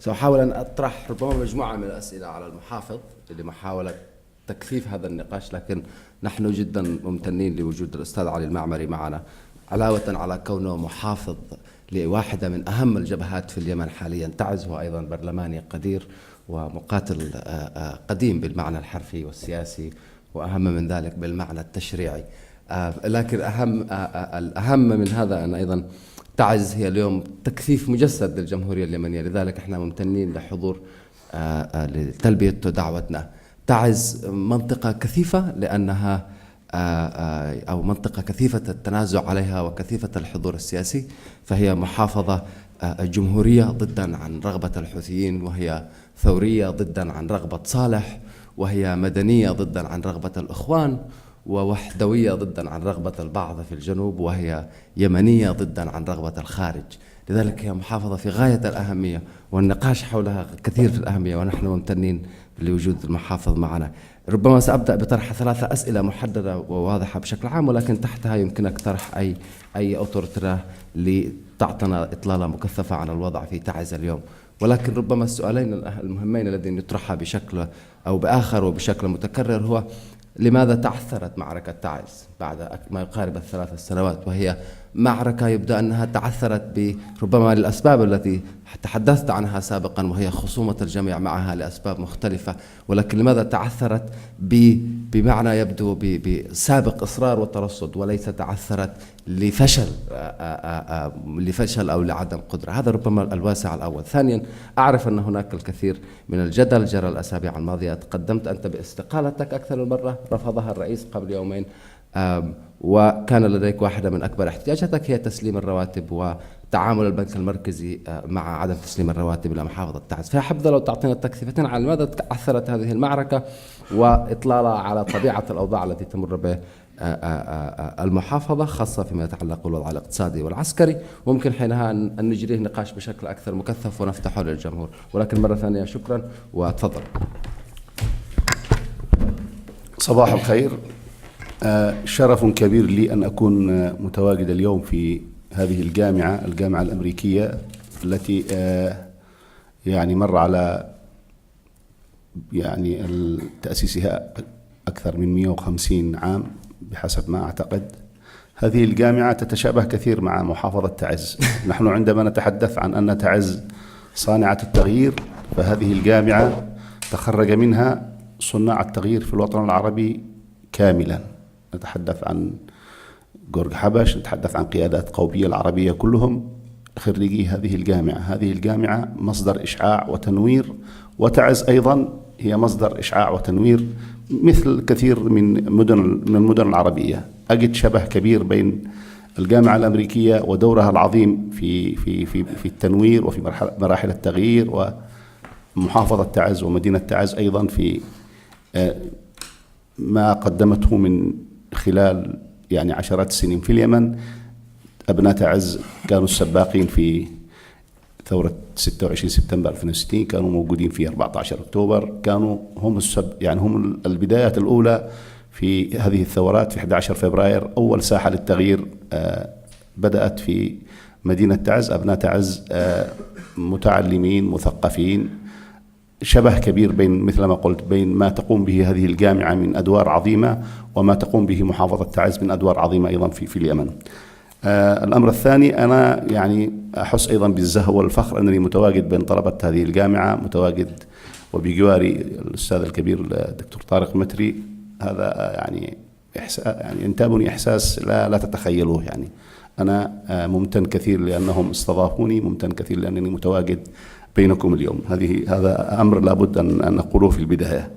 سأحاول أن أطرح ربما مجموعة من الأسئلة على المحافظ لمحاولة تكثيف هذا النقاش، لكن نحن جدا ممتنين لوجود الأستاذ علي المعمري معنا، علاوة على كونه محافظ لواحدة من أهم الجبهات في اليمن حاليا. تعز هو أيضا برلماني قدير ومقاتل قديم بالمعنى الحرفي والسياسي، وأهم من ذلك بالمعنى التشريعي. لكن الأهم من هذا أن أيضا تعز هي اليوم تكثيف مجسد للجمهورية اليمنية، لذلك احنا ممتنين لحضور لتلبية دعوتنا. تعز منطقة كثيفة لأنها أو منطقة كثيفة التنازع عليها وكثيفة الحضور السياسي، فهي محافظة جمهورية ضدا عن رغبة الحوثيين، وهي ثورية ضدا عن رغبة صالح، وهي مدنية ضدا عن رغبة الإخوان، ووحدوية ضدا عن رغبة البعض في الجنوب، وهي يمنية ضدا عن رغبة الخارج. لذلك هي محافظة في غاية الأهمية، والنقاش حولها كثير في الأهمية، ونحن ممتنين لوجود المحافظ معنا. ربما سأبدأ بطرح 3 أسئلة محددة وواضحة بشكل عام، ولكن تحتها يمكنك طرح أي أوتورتراه لتعطينا إطلالة مكثفة عن الوضع في تعز اليوم. ولكن ربما السؤالين المهمين الذين يطرحا بشكل أو بآخر وبشكل متكرر هو: لماذا تعثرت معركة تعز بعد ما يقارب ال3 سنوات، وهي معركة يبدو أنها تعثرت ربما للأسباب التي تحدثت عنها سابقا، وهي خصومة الجميع معها لأسباب مختلفة، ولكن لماذا تعثرت بمعنى يبدو بسابق إصرار وترصد، وليس تعثرت لفشل أو لعدم قدرة؟ هذا ربما الواسع الأول. ثانيا، أعرف أن هناك الكثير من الجدل جرى الأسابيع الماضية، تقدمت أنت باستقالتك أكثر من مرة، رفضها الرئيس قبل يومين، وكان لديك واحدة من أكبر احتياجاتك هي تسليم الرواتب وتعامل البنك المركزي مع عدم تسليم الرواتب إلى محافظة تعز. فحبذا لو تعطينا تكثيفتين على لماذا تعثرت هذه المعركة، وإطلالة على طبيعة الأوضاع التي تمر به المحافظة، خاصة فيما يتعلق بالوضع الاقتصادي والعسكري. ممكن حينها أن نجريه نقاش بشكل أكثر مكثف ونفتحه للجمهور. ولكن مرة ثانية شكرا وتفضل. صباح الخير. شرف كبير لي أن أكون متواجد اليوم في هذه الجامعة الأمريكية التي يعني مر على يعني تأسيسها أكثر من 150 عام بحسب ما أعتقد. هذه الجامعة تتشابه كثير مع محافظة تعز. نحن عندما نتحدث عن أن تعز صانعة التغيير، فهذه الجامعة تخرج منها صناع التغيير في الوطن العربي كاملا. نتحدث عن جورج حبش، نتحدث عن قيادات قومية العربية كلهم خريجي هذه الجامعة. هذه الجامعة مصدر إشعاع وتنوير، وتعز أيضا هي مصدر إشعاع وتنوير مثل كثير من المدن العربية. أجد شبه كبير بين الجامعة الأمريكية ودورها العظيم في التنوير وفي مراحل التغيير، ومحافظة تعز ومدينة تعز أيضا في ما قدمته من خلال يعني عشرات السنين في اليمن. أبناء تعز كانوا السباقين في ثورة 26 سبتمبر 2060، كانوا موجودين في 14 أكتوبر، كانوا هم يعني هم البدايات الأولى في هذه الثورات. في 11 فبراير أول ساحة للتغيير بدأت في مدينة تعز. أبناء تعز متعلمين مثقفين، شبه كبير بين مثل ما قلت بين ما تقوم به هذه الجامعة من أدوار عظيمة وما تقوم به محافظة تعز من أدوار عظيمة أيضا في اليمن. الأمر الثاني، أنا يعني أحس أيضا بالزهو والفخر أنني متواجد بين طلبة هذه الجامعة، متواجد وبجواري الأستاذ الكبير الدكتور طارق متري. هذا يعني ينتابني إحساس لا تتخيلوه. يعني أنا ممتن كثير لأنهم استضافوني، ممتن كثير لأنني متواجد بينكم اليوم. هذا أمر لابد أن نقوله في البداية.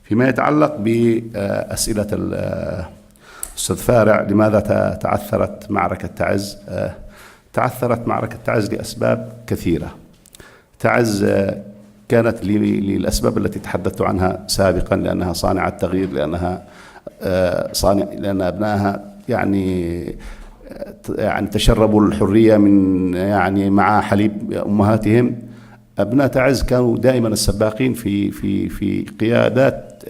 فيما يتعلق بأسئلة الأستاذ فارع، لماذا تعثرت معركة تعز؟ تعثرت معركة تعز لأسباب كثيرة. تعز كانت للأسباب التي تحدثت عنها سابقا، لأنها صانعة تغيير، لأن أبنائها يعني تشربوا الحرية من يعني مع حليب أمهاتهم. أبناء تعز كانوا دائما السباقين في قيادات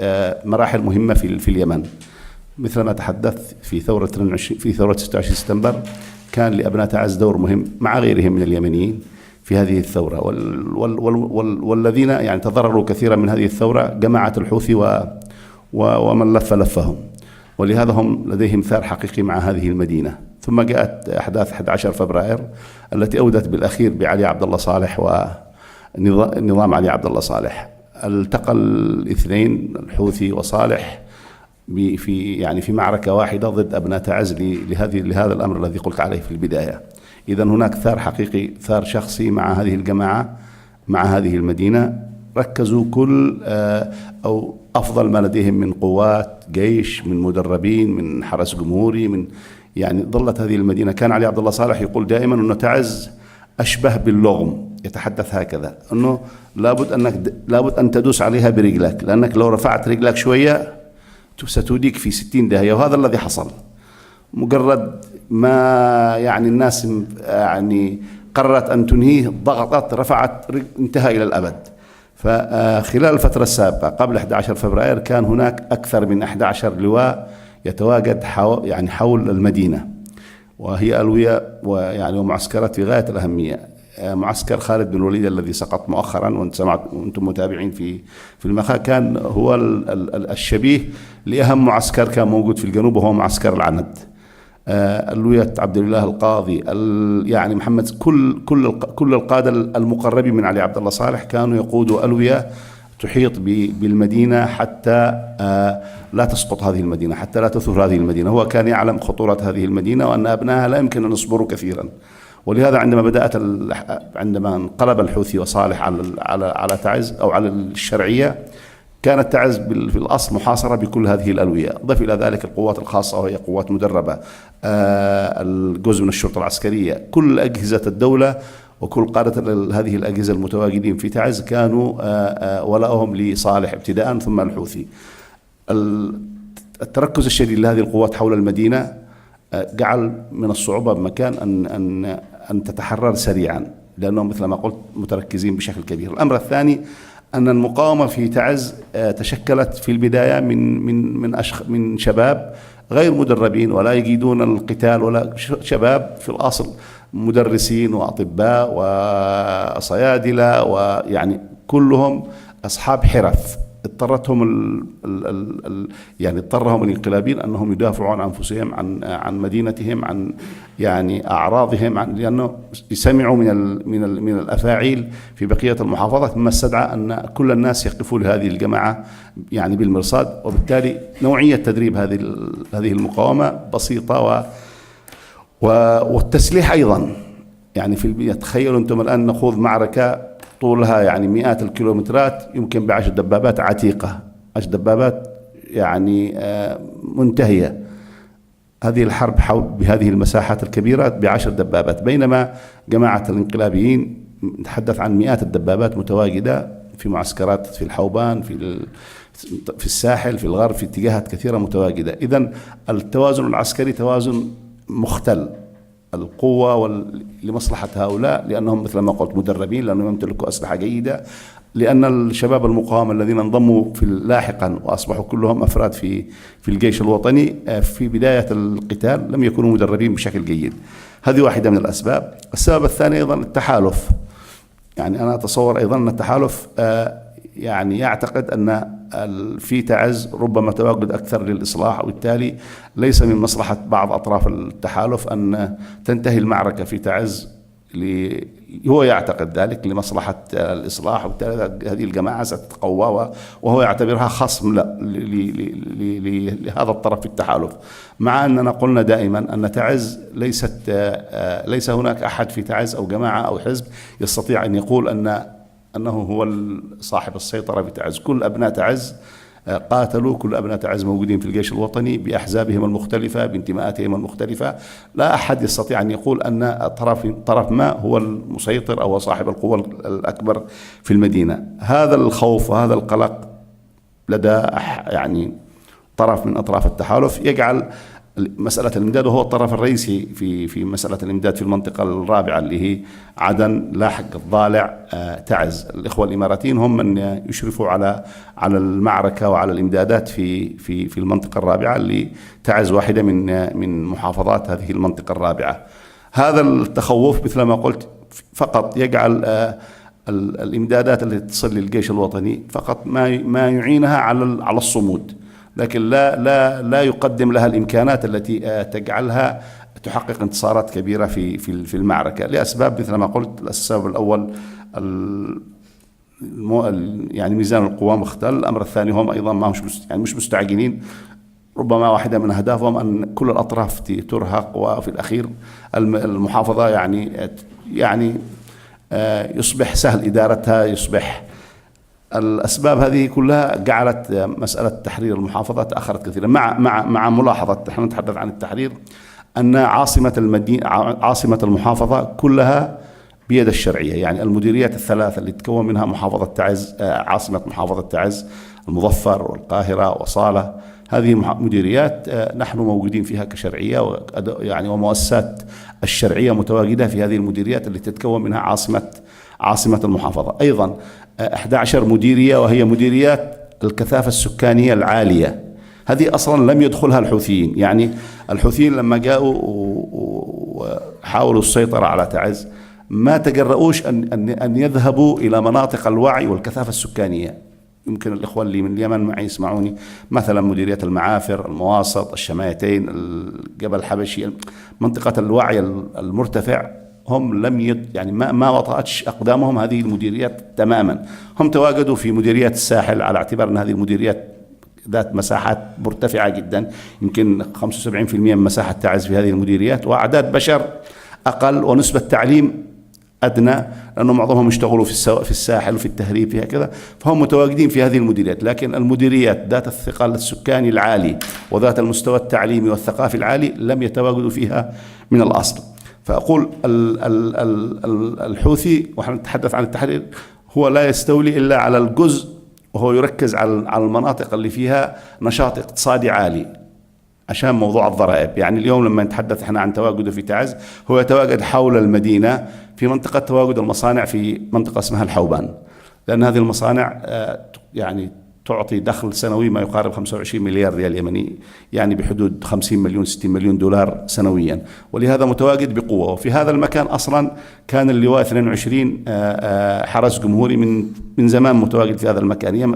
مراحل مهمة في اليمن، مثل ما تحدثت في ثورة 26 سبتمبر. كان لأبناء تعز دور مهم مع غيرهم من اليمنيين في هذه الثورة، والذين يعني تضرروا كثيرا من هذه الثورة جماعة الحوثي ومن لفهم، ولهذا هم لديهم ثار حقيقي مع هذه المدينة. ثم جاءت أحداث 11 فبراير التي أودت بالأخير بعلي عبد الله صالح ونظام علي عبد الله صالح. التقى الاثنين الحوثي وصالح في معركة واحدة ضد أبناء تعز لهذا الأمر الذي قلت عليه في البداية. إذن هناك ثار حقيقي، ثار شخصي مع هذه الجماعة مع هذه المدينة. ركزوا كل أو أفضل ما لديهم من قوات جيش، من مدربين، من حرس جمهوري، ظلت هذه المدينة. كان علي عبد الله صالح يقول دائما أنه تعز أشبه باللغم، يتحدث هكذا أنه لابد أن تدوس عليها برجلك، لأنك لو رفعت رجلك شوية ستوديك في 60 داهية. وهذا الذي حصل. مجرد ما الناس قررت أن تنهيه، ضغطت، رفعت، انتهى إلى الأبد. فخلال الفترة السابقة قبل 11 فبراير كان هناك أكثر من 11 لواء يتواجد حول المدينة، وهي ألوية ومعسكرات في غاية الأهمية. معسكر خالد بن الوليد الذي سقط مؤخرا وأنتم متابعين في المخا، كان هو الشبيه لأهم معسكر كان موجود في الجنوب، وهو معسكر العند. ألوية عبد الله القاضي، محمد، كل القادة المقربين من علي عبد الله صالح كانوا يقودوا ألوية تحيط بالمدينة حتى لا تسقط هذه المدينة، حتى لا تثور هذه المدينة. هو كان يعلم خطورة هذه المدينة وأن أبنائها لا يمكن أن يصبروا كثيرا. ولهذا عندما انقلب الحوثي وصالح على تعز أو على الشرعية، كانت تعز في الأصل محاصرة بكل هذه الألوية. ضف إلى ذلك القوات الخاصة وهي قوات مدربة، الجزء من الشرطة العسكرية، كل أجهزة الدولة وكل قادة هذه الأجهزة المتواجدين في تعز كانوا ولاءهم لصالح ابتداء ثم الحوثي. التركز الشديد لهذه القوات حول المدينة جعل من الصعوبة بمكان أن تتحرر سريعا، لأنهم مثل ما قلت متركزين بشكل كبير. الأمر الثاني أن المقاومة في تعز تشكلت في البداية من شباب غير مدربين ولا يجيدون القتال، ولا شباب في الأصل مدرسين وأطباء وصيادلة، كلهم أصحاب حرف. اضطرهم الانقلابيين أنهم يدافعوا عن أنفسهم، عن مدينتهم، عن أعراضهم، لأنه سمعوا من الأفاعيل في بقية المحافظات، مما استدعى أن كل الناس يقفوا لهذه الجماعة بالمرصاد. وبالتالي نوعية تدريب هذه المقاومة بسيطة، والتسليح أيضا. تخيلوا أنتم الآن نخوض معركة طولها مئات الكيلومترات، يمكن ب10 دبابات عتيقة، 10 دبابات منتهية. هذه الحرب بهذه المساحات الكبيرة ب10 دبابات، بينما جماعة الانقلابيين نتحدث عن مئات الدبابات متواجدة في معسكرات في الحوبان، في الساحل، في الغرب، في اتجاهات كثيرة متواجدة. إذن التوازن العسكري توازن مختل. القوة لمصلحة هؤلاء، لأنهم مثل ما قلت مدربين، لأنهم يمتلكوا أسلحة جيدة، لأن الشباب المقاومة الذين انضموا لاحقا وأصبحوا كلهم أفراد في الجيش الوطني في بداية القتال لم يكونوا مدربين بشكل جيد. هذه واحدة من الأسباب. السبب الثاني أيضا التحالف. أنا أتصور أيضا أن التحالف يعتقد أن في تعز ربما تواجد أكثر للإصلاح، وبالتالي ليس من مصلحة بعض أطراف التحالف أن تنتهي المعركة في تعز، هو يعتقد ذلك لمصلحة الإصلاح، وبالتالي هذه الجماعة ستتقوى، وهو يعتبرها خصم لهذا الطرف في التحالف. مع أننا قلنا دائما أن تعز ليس هناك أحد في تعز أو جماعة أو حزب يستطيع أن يقول أنه هو صاحب السيطرة في تعز. كل أبناء تعز قاتلوا، كل أبناء تعز موجودين في الجيش الوطني بأحزابهم المختلفة، بانتماءاتهم المختلفة. لا أحد يستطيع أن يقول أن طرف ما هو المسيطر أو صاحب القوة الأكبر في المدينة. هذا الخوف وهذا القلق لدى طرف من أطراف التحالف يجعل مسألة الإمداد، وهو الطرف الرئيسي في مسألة الإمداد في المنطقة الرابعة اللي هي عدن، لاحق، الضالع، تعز. الإخوة الإماراتيين هم من يشرفوا على المعركة وعلى الإمدادات في المنطقة الرابعة، اللي تعز واحدة من محافظات هذه المنطقة الرابعة. هذا التخوف مثل ما قلت فقط يجعل الإمدادات التي تصل للجيش الوطني فقط ما يعينها على الصمود، لكن لا يقدم لها الإمكانات التي تجعلها تحقق انتصارات كبيرة في المعركة، لأسباب مثل ما قلت. السبب الأول يعني ميزان القوى مختل. الأمر الثاني هم أيضا ما مش مستعجلين. ربما واحدة من أهدافهم أن كل الأطراف ترهق، وفي الأخير المحافظة يعني يصبح سهل إدارتها، يصبح. الأسباب هذه كلها جعلت مسألة تحرير المحافظة تأخرت كثيرا، مع ملاحظة نحن نتحدث عن التحرير أن عاصمة المحافظة كلها بيد الشرعية، يعني المديريات الثلاثة اللي تكون منها محافظة تعز، عاصمة محافظة تعز، المظفر والقاهرة وصالة، هذه مديريات نحن موجودين فيها كشرعية، يعني ومؤسسات الشرعية متواجدة في هذه المديريات اللي تتكون منها عاصمة المحافظة. أيضا 11 مديرية، وهي مديريات الكثافة السكانية العالية، هذه أصلا لم يدخلها الحوثيين. يعني الحوثيين لما جاءوا وحاولوا السيطرة على تعز ما تجرؤوش أن يذهبوا إلى مناطق الوعي والكثافة السكانية. يمكن الإخوة اللي من اليمن معي يسمعوني، مثلا مديرية المعافر، المواسط، الشمايتين، الجبل الحبشي، منطقة الوعي المرتفع، هم لم يعني ما وطأتش أقدامهم هذه المديريات تماما. هم تواجدوا في مديريات الساحل على اعتبار أن هذه المديريات ذات مساحات مرتفعة جدا، يمكن 75% من مساحة تعز في هذه المديريات، وأعداد بشر أقل، ونسبة تعليم أدنى، لأنه معظمهم يشتغلوا في الساحل وفي التهريب فيها كذا، فهم متواجدين في هذه المديريات. لكن المديريات ذات الثقل السكاني العالي وذات المستوى التعليمي والثقافي العالي لم يتواجدوا فيها من الأصل. فأقول الحوثي، ونحن نتحدث عن التحرير، هو لا يستولي إلا على الجزء، وهو يركز على المناطق اللي فيها نشاط اقتصادي عالي عشان موضوع الضرائب. يعني اليوم لما نتحدث احنا عن تواجده في تعز، هو يتواجد حول المدينة في منطقة تواجد المصانع، في منطقة اسمها الحوبان، لأن هذه المصانع يعني تعطي دخل سنوي ما يقارب 25 مليار ريال يمني، يعني بحدود 50 مليون 60 مليون دولار سنويا، ولهذا متواجد بقوة. وفي هذا المكان أصلا كان اللواء 22 حرس جمهوري من زمان متواجد في هذا المكان. هي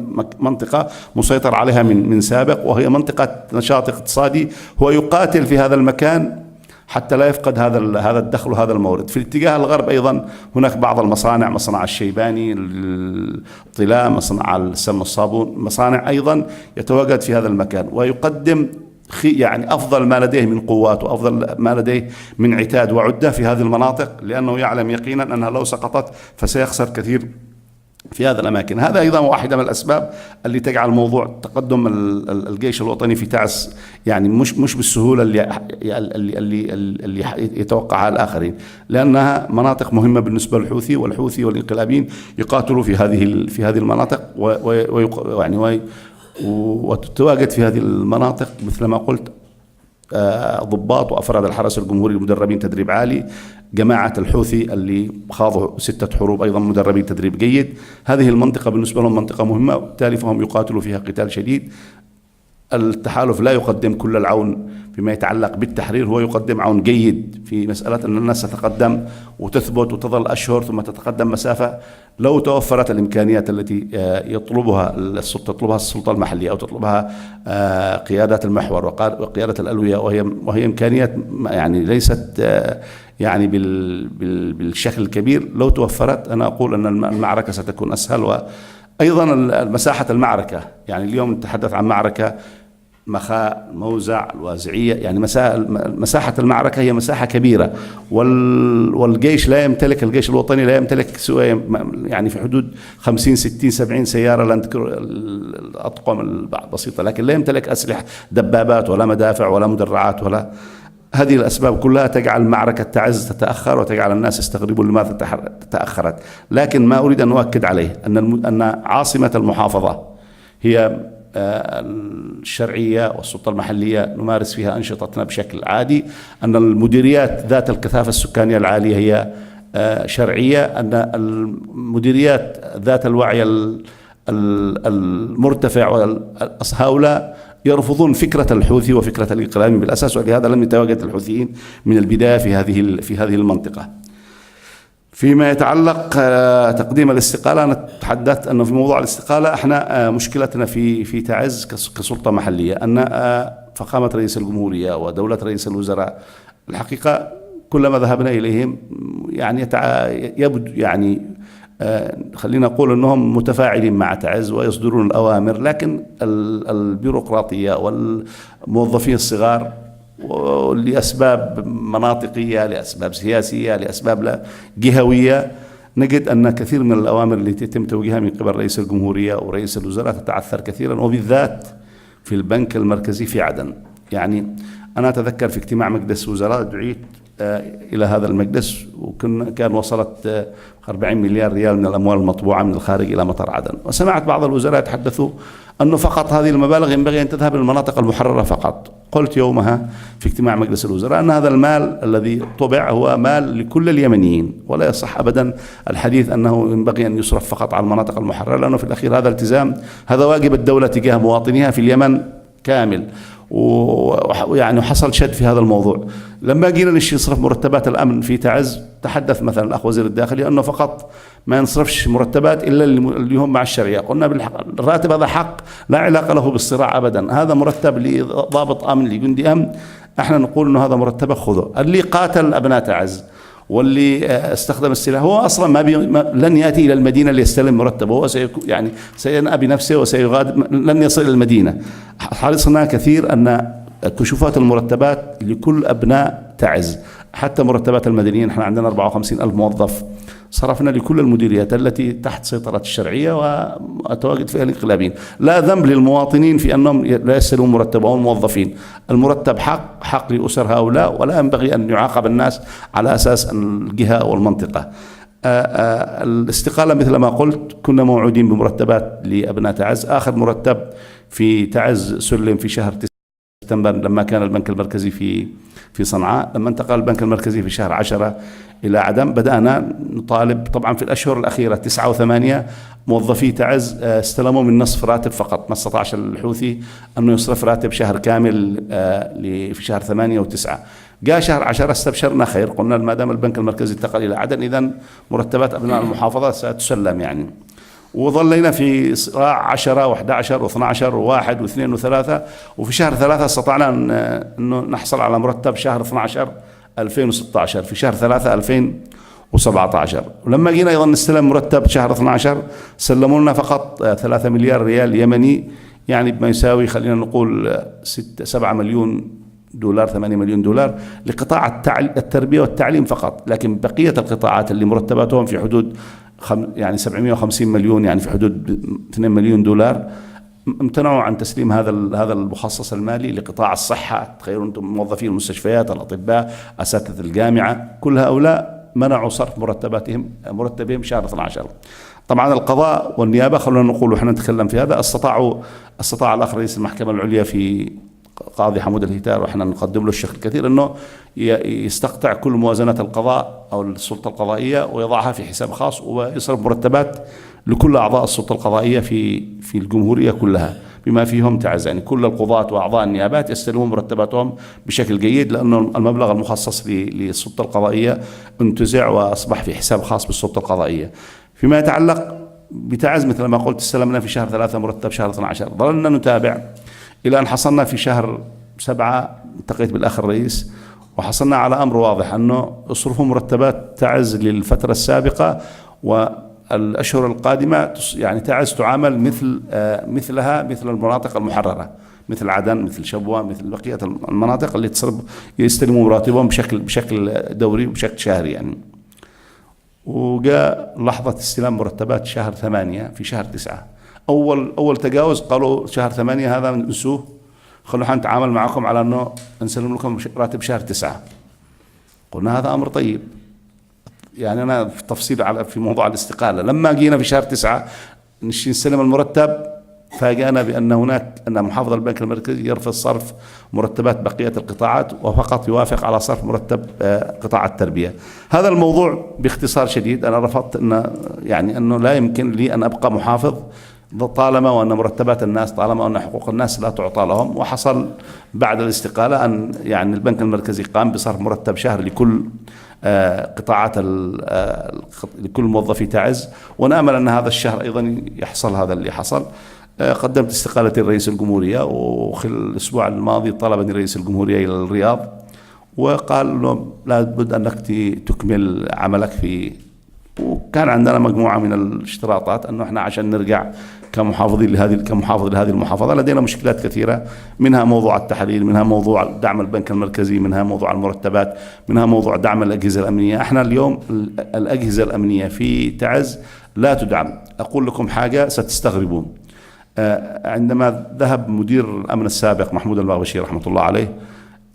منطقة مسيطر عليها من سابق، وهي منطقة نشاط اقتصادي، هو يقاتل في هذا المكان حتى لا يفقد هذا الدخل وهذا المورد. في الاتجاه الغرب أيضا هناك بعض المصانع، مصنع الشيباني، الطلاء، مصنع السمن الصابون، مصانع أيضا يتواجد في هذا المكان، ويقدم يعني أفضل ما لديه من قوات وأفضل ما لديه من عتاد وعدة في هذه المناطق، لأنه يعلم يقينا أنها لو سقطت فسيخسر كثير في هذه الأماكن. هذا أيضا واحدة من الأسباب اللي تجعل موضوع تقدم الجيش الوطني في تعز يعني مش بالسهولة اللي يتوقعها الآخرين، لأنها مناطق مهمة بالنسبة للحوثي، والحوثي والانقلابيين يقاتلوا في هذه المناطق، وتتواجد في هذه المناطق مثل ما قلت ضباط وأفراد الحرس الجمهوري المدربين تدريب عالي، جماعة الحوثي اللي خاضوا 6 حروب أيضا مدربين تدريب جيد. هذه المنطقة بالنسبة لهم منطقة مهمة، وبالتالي فهم يقاتلوا فيها قتال شديد. التحالف لا يقدم كل العون فيما يتعلق بالتحرير، هو يقدم عون جيد في مسألة أن الناس تتقدم وتثبت وتظل أشهر ثم تتقدم مسافة. لو توفرت الإمكانيات التي تطلبها السلطة المحلية، أو تطلبها قيادات المحور وقيادة الألوية، وهي إمكانيات يعني ليست يعني بالشكل الكبير، لو توفرت أنا أقول أن المعركة ستكون أسهل. وأيضا مساحة المعركة، يعني اليوم نتحدث عن معركة مخاء، موزع، الوازعية، يعني مساحة المعركة هي مساحة كبيرة، والجيش لا يمتلك، الجيش الوطني لا يمتلك سوى يعني في حدود 50 60 70 سيارة، لا نذكر الأطقم البسيطة، لكن لا يمتلك أسلحة، دبابات ولا مدافع ولا مدرعات ولا. هذه الأسباب كلها تجعل معركة تعز تتأخر، وتجعل الناس يستغربوا لماذا تأخرت. لكن ما أريد أن أؤكد عليه أن عاصمة المحافظة هي الشرعية، والسلطة المحلية نمارس فيها أنشطتنا بشكل عادي، أن المديريات ذات الكثافة السكانية العالية هي شرعية، أن المديريات ذات الوعي المرتفع، هؤلاء يرفضون فكرة الحوثي وفكرة الانقلاب بالأساس، ولهذا لم يتواجد الحوثيين من البداية في هذه المنطقة. فيما يتعلق تقديم الاستقالة، أنا تحدثت أنه في موضوع الاستقالة احنا مشكلتنا في تعز كسلطة محلية أن فخامة رئيس الجمهورية ودولة رئيس الوزراء الحقيقة كلما ذهبنا إليهم يعني يبدو يعني خلينا نقول أنهم متفاعلين مع تعز ويصدرون الأوامر، لكن البيروقراطية والموظفين الصغار لأسباب مناطقية، لأسباب سياسية، لأسباب جهوية، نجد أن كثير من الأوامر اللي تتم توجيهها من قبل رئيس الجمهورية ورئيس الوزراء تتعثر كثيرا، وبالذات في البنك المركزي في عدن. يعني أنا أتذكر في اجتماع مجلس وزراء دعيت إلى هذا المجلس، كان وصلت 40 مليار ريال من الأموال المطبوعة من الخارج إلى مطار عدن، وسمعت بعض الوزراء يتحدثوا أنه فقط هذه المبالغ ينبغي أن تذهب للمناطق المحررة فقط. قلت يومها في اجتماع مجلس الوزراء أن هذا المال الذي طبع هو مال لكل اليمنيين، ولا يصح أبدا الحديث أنه ينبغي أن يصرف فقط على المناطق المحررة، لأنه في الأخير هذا التزام، هذا واجب الدولة تجاه مواطنيها في اليمن كامل. ويعني حصل شد في هذا الموضوع. لما جينا نصرف مرتبات الأمن في تعز، تحدث مثلا الأخ وزير الداخلية أنه فقط ما ينصرفش مرتبات إلا اللي هم مع الشرعية. قلنا الراتب هذا حق لا علاقة له بالصراع أبدا، هذا مرتب لضابط أمن لجندي أمن، احنا نقول أنه هذا مرتبه خذه. اللي قاتل أبناء تعز واللي استخدم السلاح هو اصلا لن ياتي الى المدينه ليستلم مرتبه، هو يعني سينأى بنفسه وسيغادر، لن يصل الى المدينه. حرصنا كثير ان كشوفات المرتبات لكل ابناء تعز، حتى مرتبات المدنيين، احنا عندنا 54,000 موظف صرفنا لكل المديريات التي تحت سيطرة الشرعية وتواجد فيها الانقلابيين. لا ذنب للمواطنين في أنهم لا يستلمون مرتبهم، الموظفين المرتب حق لأسر هؤلاء، ولا ينبغي أن يعاقب الناس على أساس الجهة والمنطقة. الاستقالة مثل ما قلت كنا موعودين بمرتبات لأبناء تعز. آخر مرتب في تعز سلم في شهر سبتمبر لما كان البنك المركزي في صنعاء. لما انتقل البنك المركزي في شهر 10 إلى عدن، بدأنا نطالب. طبعا في الأشهر الأخيرة 9 و8 موظفي تعز استلموا من نصف راتب فقط، ما استطاعش الحوثي أنه يصرف راتب شهر كامل في شهر 8 و9. جاء شهر 10 استبشرنا خير، قلنا ما دام البنك المركزي انتقل إلى عدن إذن مرتبات أبناء المحافظة ستسلم يعني. وظلينا في صراع 10 و11 و12 و1 و2 و3، وفي شهر 3 استطعنا أنه نحصل على مرتب شهر 12 2016 في شهر 3 2017. ولما جينا أيضا نستلم مرتب شهر 12 سلموا لنا فقط 3 مليار ريال يمني، يعني بما يساوي خلينا نقول 7 مليون دولار 8 مليون دولار لقطاع التربية والتعليم فقط. لكن بقية القطاعات اللي مرتباتهم في حدود يعني 750 مليون، يعني في حدود 2 مليون دولار، امتنعوا عن تسليم هذا المخصص المالي لقطاع الصحة. تخيلوا انتم موظفي المستشفيات، الأطباء، أساتذة الجامعة، كل هؤلاء منعوا صرف مرتبهم شهر 12. طبعا القضاء والنيابة، خلونا نقول وإحنا نتكلم في هذا، استطاع الأخ رئيس المحكمة العليا في قاضي حمود الهتار، وإحنا نقدم له الشكر الكثير، أنه يستقطع كل موازنات القضاء أو السلطة القضائية ويضعها في حساب خاص، ويصرف مرتبات لكل أعضاء السلطة القضائية في الجمهورية كلها بما فيهم تعز. يعني كل القضاة وأعضاء النيابات يستلمون مرتباتهم بشكل جيد، لأنه المبلغ المخصص للسلطة القضائية انتزع وأصبح في حساب خاص بالسلطة القضائية. فيما يتعلق بتعز مثل ما قلت استلمنا في شهر 3 مرتب شهر 12. ظلنا نتابع إلى أن حصلنا في شهر 7، التقيت بالأخ الرئيس وحصلنا على أمر واضح، أنه اصرفوا مرتبات تعز للفترة السابقة والأشهر القادمة. يعني تعز تعامل مثل المناطق المحررة، مثل عدن، مثل شبوة، مثل بقية المناطق اللي يستلموا مراتبهم بشكل دوري وبشكل شهري يعني. وجاء لحظة استلام مرتبات شهر 8 في شهر 9. أول تجاوز قالوا شهر 8 هذا ننسوه، خلونا نتعامل معكم على أنه نسلم لكم راتب شهر 9. قلنا هذا أمر طيب. يعني أنا في تفصيل في موضوع الاستقالة، لما جينا في شهر 9 نستلم المرتب، فاجأنا أن محافظ البنك المركزي يرفض صرف مرتبات بقية القطاعات، وفقط يوافق على صرف مرتب قطاع التربية. هذا الموضوع باختصار شديد. أنا رفضت أنه لا يمكن لي أن أبقى محافظ طالما وأن مرتبات الناس، طالما أن حقوق الناس لا تعطى لهم. وحصل بعد الاستقالة أن يعني البنك المركزي قام بصرف مرتب شهر لكل قطاعات لكل موظفي تعز، ونأمل أن هذا الشهر أيضا يحصل هذا اللي حصل. قدمت استقالتي لرئيس الجمهورية، وخلال الأسبوع الماضي طلبني رئيس الجمهورية إلى الرياض وقال له لابد أنك تكمل عملك وكان عندنا مجموعة من الاشتراطات أنه احنا عشان نرجع كمحافظ لهذه المحافظة لدينا مشكلات كثيرة، منها موضوع التحليل، منها موضوع دعم البنك المركزي، منها موضوع المرتبات، منها موضوع دعم الأجهزة الأمنية. احنا اليوم الأجهزة الأمنية في تعز لا تدعم. أقول لكم حاجة ستستغربون، عندما ذهب مدير الأمن السابق محمود البغبشي رحمة الله عليه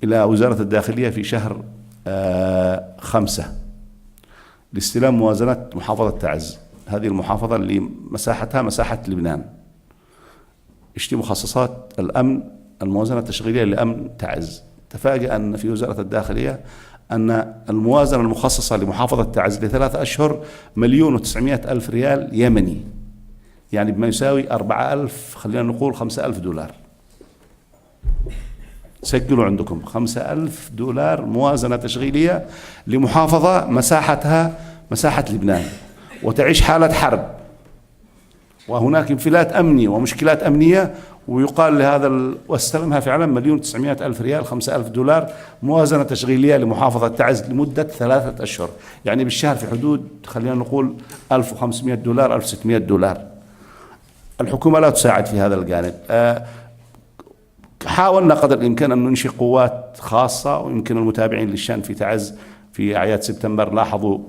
إلى وزارة الداخلية في شهر 5 لاستلام موازنة محافظة تعز، هذه المحافظة اللي مساحتها مساحة لبنان، اشتي مخصصات الأمن الموازنة التشغيلية لأمن تعز. تفاجأ أن في وزارة الداخلية أن الموازنة المخصصة لمحافظة تعز ل3 أشهر 1,900,000 ريال يمني، يعني بما يساوي 4,000 خلينا نقول $5,000. سجلوا عندكم $5,000 موازنة تشغيلية لمحافظة مساحتها مساحة لبنان وتعيش حالة حرب، وهناك انفلات أمني ومشكلات أمنية، ويقال لهذا واستلمها فعلا 1,900,000 ريال $5,000 موازنة تشغيلية لمحافظة تعز لمدة 3 أشهر، يعني بالشهر في حدود خلينا نقول $1,500 $1,600. الحكومة لا تساعد في هذا الجانب. حاولنا قدر الإمكان أن ننشئ قوات خاصة، ويمكن المتابعين للشأن في تعز في أعياد سبتمبر لاحظوا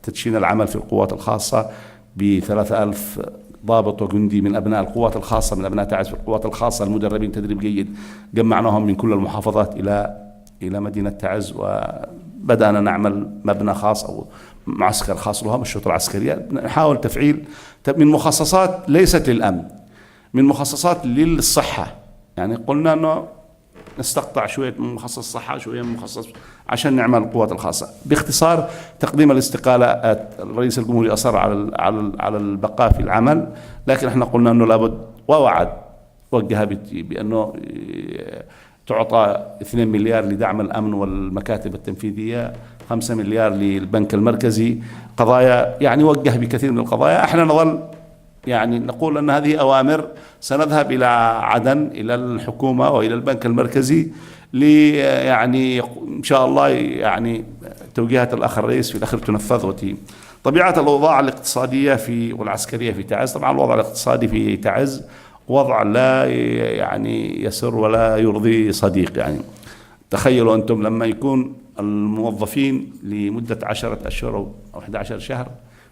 تدشين العمل في القوات الخاصة ب3,000 ضابط وجندي من أبناء القوات الخاصة، من أبناء تعز في القوات الخاصة المدربين تدريب جيد، جمعناهم من كل المحافظات إلى مدينة تعز، وبدأنا نعمل مبنى خاص أو معسكر خاص لهم الشرطة العسكرية. نحاول تفعيل من مخصصات ليست للأمن، من مخصصات للصحة، يعني قلنا أنه نستقطع شوية من مخصص الصحة شوية من مخصص عشان نعمل القوات الخاصة. باختصار تقديم الاستقالة، رئيس الجمهورية أصر على البقاء في العمل، لكن احنا قلنا أنه لابد، ووعد وجه بأنه تعطى 2 مليار لدعم الأمن والمكاتب التنفيذية، 5 مليار للبنك المركزي، قضايا يعني وجه بكثير من القضايا. احنا نظل يعني نقول أن هذه أوامر، سنذهب إلى عدن إلى الحكومة وإلى البنك المركزي يعني إن شاء الله يعني توجيهات الأخ الرئيس في الأخير تنفذ. طبيعة الأوضاع الاقتصادية والعسكرية في تعز، طبعا الوضع الاقتصادي في تعز وضع لا يعني يسر ولا يرضي صديق. يعني تخيلوا أنتم لما يكون الموظفين لمدة 10 أشهر أو 11 شهر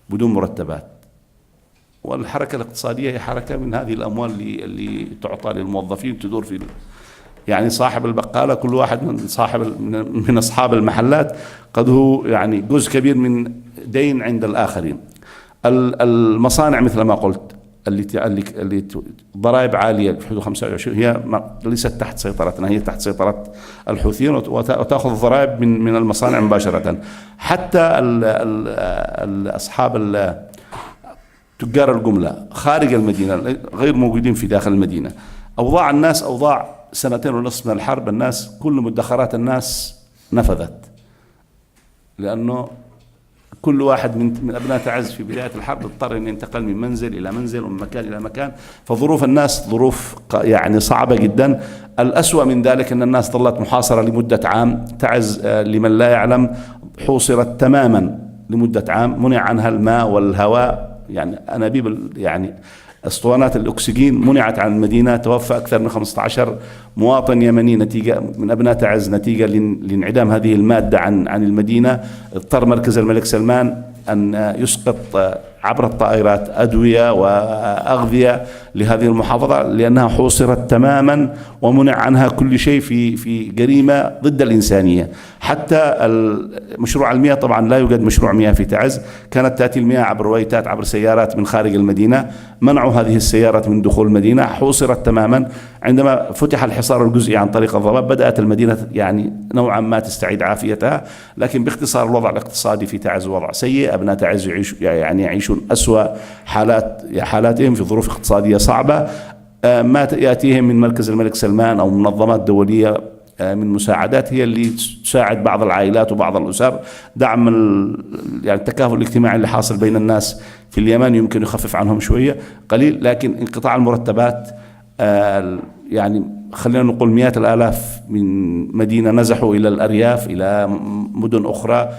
بدون مرتبات، والحركة الاقتصادية هي حركة من هذه الأموال اللي تعطى للموظفين تدور في يعني صاحب البقالة، كل واحد من أصحاب المحلات قد هو يعني جزء كبير من دين عند الآخرين. المصانع مثل ما قلت اللي ضرائب عالية في حدود 25 هي ليست تحت سيطرتنا، هي تحت سيطرة الحوثيين، وتأخذ الضرائب من المصانع مباشرة. حتى أصحاب تجار الجملة خارج المدينة غير موجودين في داخل المدينة. أوضاع الناس أوضاع 2.5 من الحرب، الناس كل مدخرات الناس نفذت، لأنه كل واحد من أبناء تعز في بداية الحرب اضطر أن ينتقل من منزل إلى منزل ومن مكان إلى مكان، فظروف الناس ظروف يعني صعبة جدا. الأسوأ من ذلك أن الناس ظلت محاصرة لمدة عام. تعز لمن لا يعلم حوصرت تماما لمدة عام، منع عنها الماء والهواء، يعني أنابيب يعني اسطوانات الأكسجين منعت عن المدينة. توفى أكثر من 15 مواطن يمني نتيجة من أبناء تعز نتيجة لانعدام هذه المادة عن المدينة. اضطر مركز الملك سلمان أن يسقط عبر الطائرات أدوية وأغذية لهذه المحافظة، لأنها حوصرت تماما ومنع عنها كل شيء في جريمة ضد الإنسانية. حتى مشروع المياه، طبعا لا يوجد مشروع مياه في تعز، كانت تأتي المياه عبر رويتات عبر سيارات من خارج المدينة، منعوا هذه السيارات من دخول المدينة، حوصرت تماما. عندما فتح الحصار الجزئي عن طريق الضباب بدأت المدينة يعني نوعا ما تستعيد عافيتها، لكن باختصار الوضع الاقتصادي في تعز وضع سيء. أبناء تعز يعيشون أسوأ حالاتهم في ظروف اقتصادية صعبة. ما يأتيهم من مركز الملك سلمان أو منظمات دولية من مساعدات هي اللي تساعد بعض العائلات وبعض الأسر. دعم يعني التكافل الاجتماعي اللي حاصل بين الناس في اليمن يمكن يخفف عنهم شوية قليل، لكن انقطاع المرتبات يعني خلينا نقول مئات الآلاف من مدينة نزحوا إلى الأرياف إلى مدن أخرى،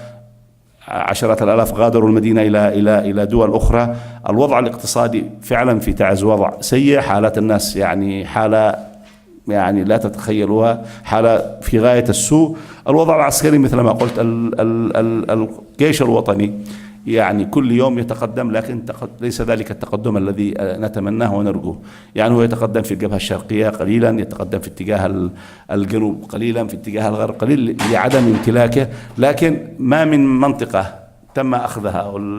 عشرات الآلاف غادروا المدينة إلى دول أخرى. الوضع الاقتصادي فعلا في تعز وضع سيء، حالات الناس يعني حالة يعني لا تتخيلوها، حالة في غاية السوء. الوضع العسكري مثل ما قلت، الجيش الوطني يعني كل يوم يتقدم، لكن ليس ذلك التقدم الذي نتمناه ونرجوه. يعني هو يتقدم في الجبهة الشرقية قليلا، يتقدم في اتجاه الجنوب قليلا، في اتجاه الغرب قليل لعدم امتلاكه، لكن ما من منطقة تم أخذها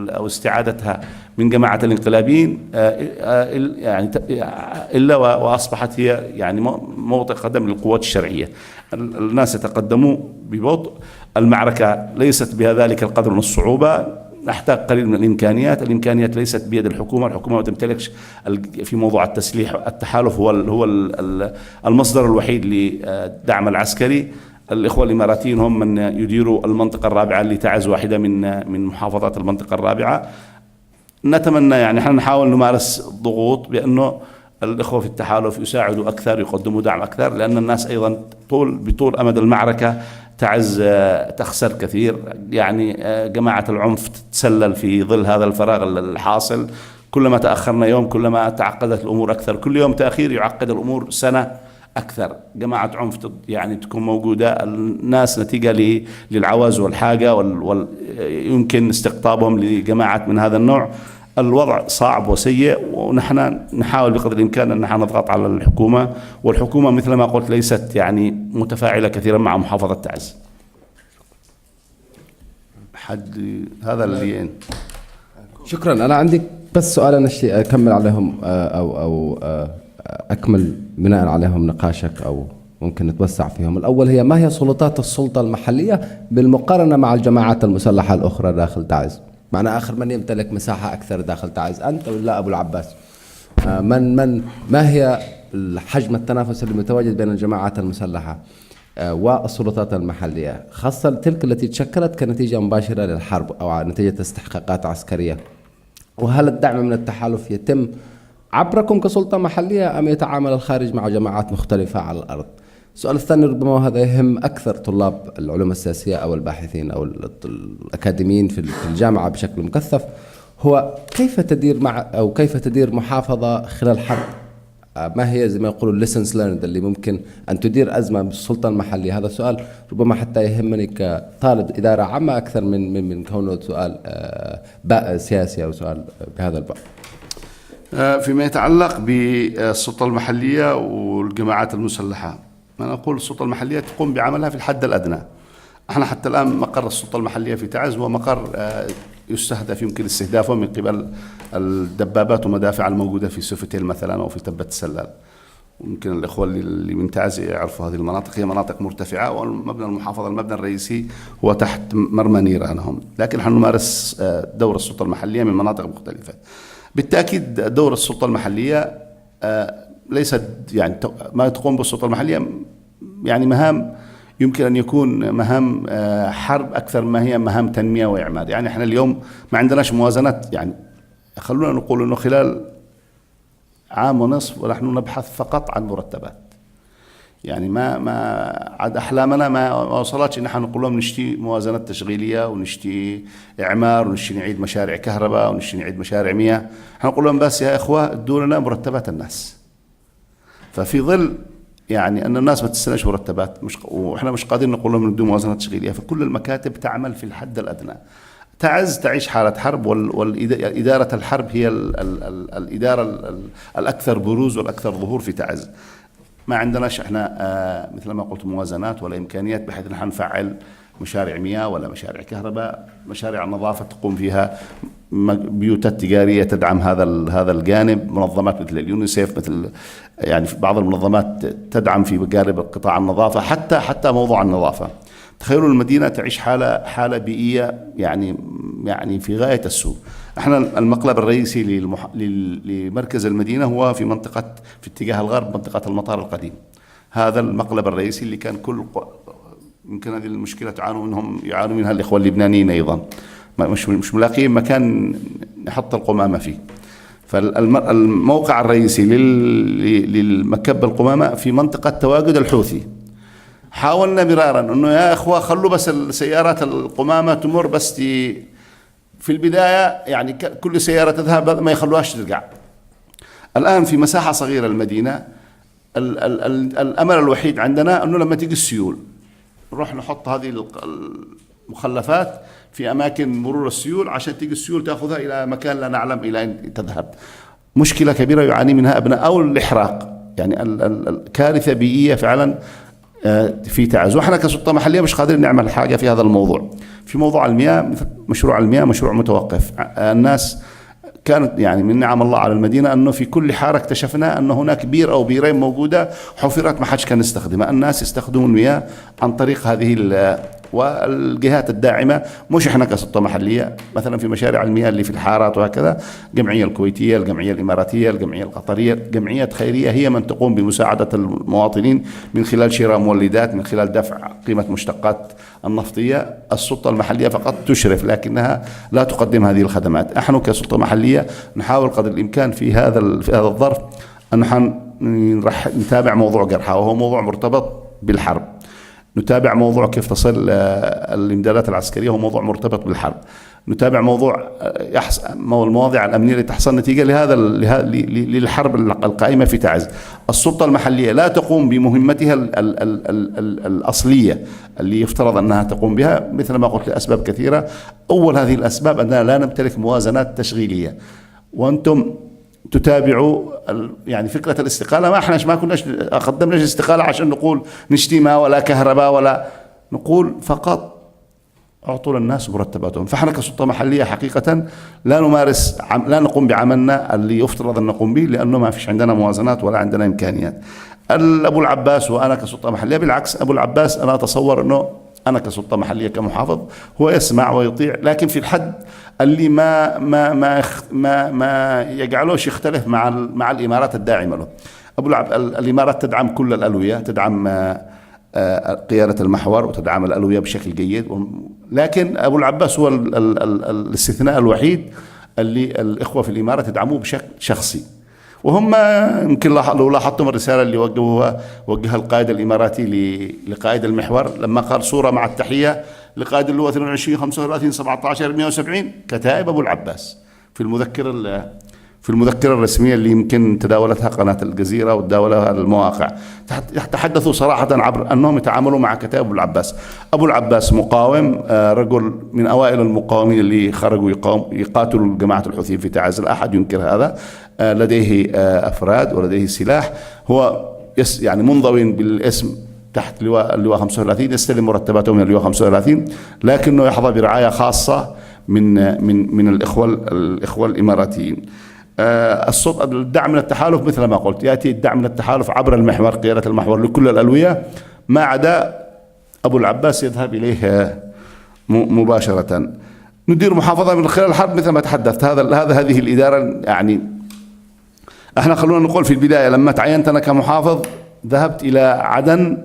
أو استعادتها من جماعة الانقلابيين يعني إلا وأصبحت هي يعني موطئ قدم للقوات الشرعية. الناس يتقدموا ببطء، المعركة ليست بذلك القدر من الصعوبة، نحتاج قليل من الإمكانيات ليست بيد الحكومة ما تمتلكش في موضوع التسليح. التحالف هو المصدر الوحيد لدعم العسكري. الإخوة الإماراتيين هم من يديروا المنطقة الرابعة اللي تعز واحدة من محافظات المنطقة الرابعة. نتمنى يعني احنا نحاول نمارس ضغوط بأنه الإخوة في التحالف يساعدوا أكثر، يقدموا دعم أكثر، لأن الناس أيضا بطول أمد المعركة تعز تخسر كثير. يعني جماعة العنف تتسلل في ظل هذا الفراغ الحاصل. كلما تأخرنا يوم كلما تعقدت الأمور أكثر، كل يوم تأخير يعقد الأمور سنة أكثر. جماعة عنف يعني تكون موجودة، الناس نتيجة للعوز والحاجة يمكن استقطابهم لجماعات من هذا النوع. الوضع صعب وسيء، ونحن نحاول بقدر الإمكان أن نحن نضغط على الحكومة، والحكومة مثل ما قلت ليست يعني متفاعلة كثيرا مع محافظة تعز. هذا اللي شكرا. أنا عندي بس سؤال أنا أكمل عليهم أو أكمل بناء عليهم نقاشك، أو ممكن نتوسع فيهم. الأول هي ما هي سلطات السلطة المحلية بالمقارنة مع الجماعات المسلحة الأخرى داخل تعز؟ معنا آخر من يمتلك مساحة أكثر داخل تعز، أنت ولا أبو العباس؟ ما هي حجم التنافس اللي متواجد بين الجماعات المسلحة والسلطات المحلية، خاصة تلك التي تشكلت كنتيجة مباشرة للحرب أو نتيجة استحقاقات عسكرية؟ وهل الدعم من التحالف يتم عبركم كسلطة محلية أم يتعامل الخارج مع جماعات مختلفة على الأرض؟ السؤال الثاني ربما هذا يهم أكثر طلاب العلوم السياسية أو الباحثين أو الأكاديميين في الجامعة بشكل مكثف، هو كيف تدير محافظة خلال حرب؟ ما هي زي ما يقولوا lessons learned اللي ممكن أن تدير أزمة بالسلطة المحلية؟ هذا سؤال ربما حتى يهمني كطالب إدارة عامة أكثر من كونه سؤال سياسي أو سؤال بهذا الباب. فيما يتعلق بالسلطة المحلية والجماعات المسلحة، أنا أقول السلطة المحلية تقوم بعملها في الحد الأدنى. احنا حتى الآن مقر السلطة المحلية في تعز هو مقر يستهدف يمكن استهدافه من قبل الدبابات ومدافع الموجودة في سوفتيل مثلا أو في تبة السلال. ويمكن الإخوة اللي من تعز يعرفوا هذه المناطق، هي مناطق مرتفعة، والمبنى المحافظة المبنى الرئيسي هو تحت مرمى نيرانهم. لكن نحن نمارس دور السلطة المحلية من مناطق مختلفة. بالتأكيد دور السلطة المحلية ليست يعني ما تقوم بالسلطة المحلية يعني مهام يمكن أن يكون مهام حرب أكثر ما هي مهام تنمية وإعمار. يعني احنا اليوم ما عندناش موازنات، يعني خلونا نقول أنه خلال عام ونصف ونحن نبحث فقط عن مرتبات. يعني ما عاد أحلامنا ما وصلتش إن احنا نقول لهم نشتي موازنات تشغيلية ونشتي إعمار ونشتي نعيد مشاريع كهرباء ونشتي نعيد مشاريع مياه. احنا نقول لهم بس يا إخوة ادوا لنا مرتبات الناس. ففي ظل يعني أن الناس ما تستناش مرتبات وإحنا مش قادرين نقول لهم ندوا موازنات تشغيلية، فكل المكاتب تعمل في الحد الأدنى. تعز تعيش حالة حرب، والإدارة الحرب هي الإدارة الأكثر بروز والأكثر ظهور في تعز. ما عندناش احنا مثل ما قلت موازنات ولا إمكانيات بحيث نحن نفعل مشاريع مياه ولا مشاريع كهرباء. مشاريع النظافة تقوم فيها بيوتات تجارية تدعم هذا الجانب، منظمات مثل اليونيسيف، مثل يعني في بعض المنظمات تدعم في جانب قطاع النظافة، حتى موضوع النظافة. تخيلوا المدينة تعيش حالة بيئية يعني في غاية السوء. احنا المقلب الرئيسي لمركز المدينة هو في اتجاه الغرب، منطقة المطار القديم. هذا المقلب الرئيسي اللي كان يمكن هذه المشكلة يعانوا منها الإخوة اللبنانيين أيضا، مش ملاقيين مكان نحط القمامة فيه. فالموقع الرئيسي للمكب القمامة في منطقة تواجد الحوثي. حاولنا مرارا انه يا اخوة خلوا بس السيارات القمامة تمر بس في البداية، يعني كل سيارة تذهب ما يخلوهاش ترجع. الآن في مساحة صغيرة المدينة، الأمل الوحيد عندنا أنه لما تيجي السيول نروح نحط هذه المخلفات في أماكن مرور السيول، عشان تيجي السيول تأخذها إلى مكان لا نعلم إلى أين تذهب. مشكلة كبيرة يعاني منها أبناء، أو الإحراق، يعني الكارثة بيئية فعلا في تعز. وإحنا كسلطة محلية مش قادرين نعمل حاجة في هذا الموضوع. في موضوع المياه، مثل مشروع المياه مشروع متوقف. الناس كانت يعني من نعم الله على المدينة أنه في كل حارة اكتشفنا أن هناك بير أو بيرين موجودة حفرت ما حدش كان يستخدمها. الناس يستخدمون المياه عن طريق هذه والجهات الداعمة، مش احنا كسلطة محلية. مثلا في مشاريع المياه اللي في الحارات وهكذا، الجمعية الكويتية، الجمعية الإماراتية، الجمعية القطرية، جمعيات خيرية هي من تقوم بمساعدة المواطنين من خلال شراء مولدات، من خلال دفع قيمة مشتقات النفطية. السلطة المحلية فقط تشرف لكنها لا تقدم هذه الخدمات. نحن كسلطة محلية نحاول قدر الإمكان في هذا الظرف أن نتابع موضوع قرحة، وهو موضوع مرتبط بالحرب. نتابع موضوع كيف تصل الإمدادات العسكرية، هو موضوع مرتبط بالحرب. نتابع موضوع المواضيع الأمنية اللي تحصل نتيجة للحرب القائمة في تعز. السلطة المحلية لا تقوم بمهمتها الأصلية اللي يفترض أنها تقوم بها، مثل ما قلت لأسباب كثيرة. أول هذه الأسباب أننا لا نمتلك موازنات تشغيلية. وأنتم تتابعوا يعني فكرة الاستقالة، ما كناش قدمناش استقالة عشان نقول نشتي ماء ولا كهرباء، ولا نقول فقط أعطوا للناس مرتباتهم. فإحنا كسلطة محلية حقيقة لا نقوم بعملنا اللي يفترض أن نقوم به، لأنه ما فيش عندنا موازنات ولا عندنا إمكانيات. أبو العباس وأنا كسلطة محلية بالعكس، أبو العباس أنا أتصور أنه أنا كسلطة محلية كمحافظ هو يسمع ويطيع، لكن في الحد اللي ما يجعلوش يختلف مع الإمارات الداعمة له. الإمارات تدعم كل الألوية، تدعم قيادة المحور وتدعم الألوية بشكل جيد، لكن أبو العباس هو الاستثناء الوحيد اللي الإخوة في الإمارات تدعموه بشكل شخصي. وهم يمكن لو لاحظتم الرسالة اللي وجهها القائد الإماراتي لقائد المحور لما قال صورة مع التحية لقائد اللواء 22 35 17 170، كتائب أبو العباس في المذكرة الرسمية اللي يمكن تداولتها قناة الجزيرة وتداولها المواقع. تحدثوا صراحة عبر أنهم يتعاملوا مع كتائب أبو العباس. أبو العباس مقاوم، رجل من أوائل المقاومين اللي خرجوا يقاتلوا جماعة الحوثيين في تعز، لا أحد ينكر هذا. لديه أفراد ولديه سلاح، هو يعني منضوي بالاسم تحت اللواء 35، يستلم مرتباته من اللواء 35، لكنه يحظى برعاية خاصة من الإخوة الإماراتيين. الدعم من التحالف مثل ما قلت، يأتي الدعم من التحالف عبر المحور، قيادة المحور لكل الألوية، ما عدا أبو العباس يذهب إليه مباشرة. ندير محافظة من خلال الحرب مثل ما تحدثت. هذه الإدارة، يعني احنا خلونا نقول في البداية لما تعينت أنا كمحافظ ذهبت إلى عدن،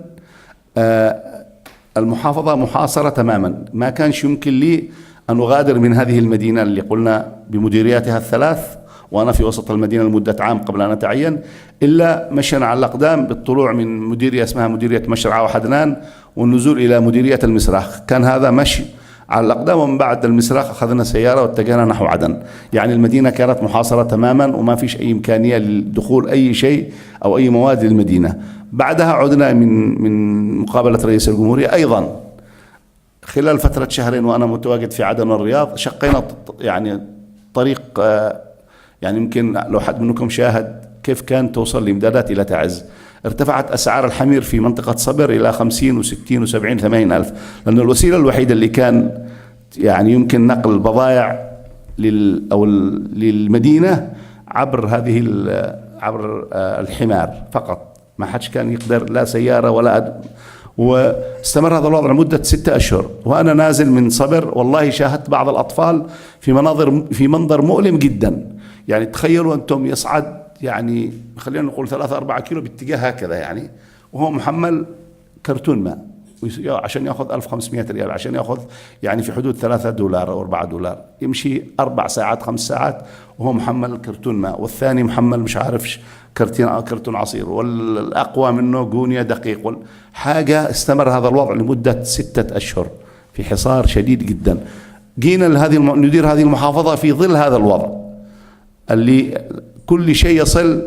المحافظة محاصرة تماما، ما كانش يمكن لي أن أغادر من هذه المدينة اللي قلنا بمديرياتها الثلاث، وأنا في وسط المدينة لمدة عام قبل أن أتعين، إلا مشينا على الأقدام بالطلوع من مديرية اسمها مديرية مشرعة وحدنان والنزول إلى مديرية المسراخ. كان هذا مشي على الأقدام، ومن بعد المسراخ أخذنا سيارة واتجهنا نحو عدن. يعني المدينة كانت محاصرة تماما وما فيش أي إمكانية لدخول أي شيء أو أي مواد للمدينة. بعدها عدنا من مقابلة رئيس الجمهورية أيضا خلال فترة شهرين وأنا متواجد في عدن والرياض. شقينا يعني طريق، يعني يمكن لو حد منكم شاهد كيف كان توصل الإمدادات إلى تعز. ارتفعت أسعار الحمير في منطقة صبر إلى 50 و60 و70 80 ألف، لأن الوسيلة الوحيدة اللي كان يعني يمكن نقل البضائع للمدينة عبر الحمار فقط، ما حدش كان يقدر لا سيارة ولا واستمر هذا الوضع لمدة 6 أشهر. وأنا نازل من صبر والله شاهدت بعض الأطفال في منظر مؤلم جدا. يعني تخيلوا أنتم يصعد يعني خلينا نقول 3-4 كيلو باتجاه هكذا يعني، وهو محمل كرتون ماء عشان ياخذ 1500 ريال، عشان ياخذ يعني في حدود $3 أو $4، يمشي 4 ساعات 5 ساعات وهو محمل كرتون ماء، والثاني محمل مش عارف كرتون عصير، والأقوى منه قونية دقيق. حاجة استمر هذا الوضع لمدة 6 أشهر في حصار شديد جدا. جينا ندير هذه المحافظة في ظل هذا الوضع اللي كل شيء يصل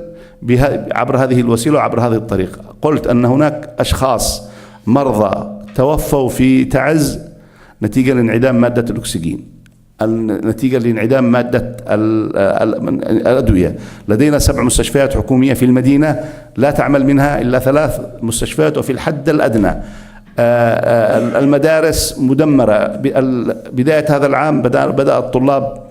عبر هذه الوسيلة وعبر هذه الطريقة. قلت أن هناك أشخاص مرضى توفوا في تعز نتيجة لانعدام مادة الأكسجين، نتيجة لانعدام مادة الأدوية. لدينا 7 مستشفيات حكومية في المدينة لا تعمل منها إلا 3 مستشفيات وفي الحد الأدنى. المدارس مدمرة. بداية هذا العام بدأ الطلاب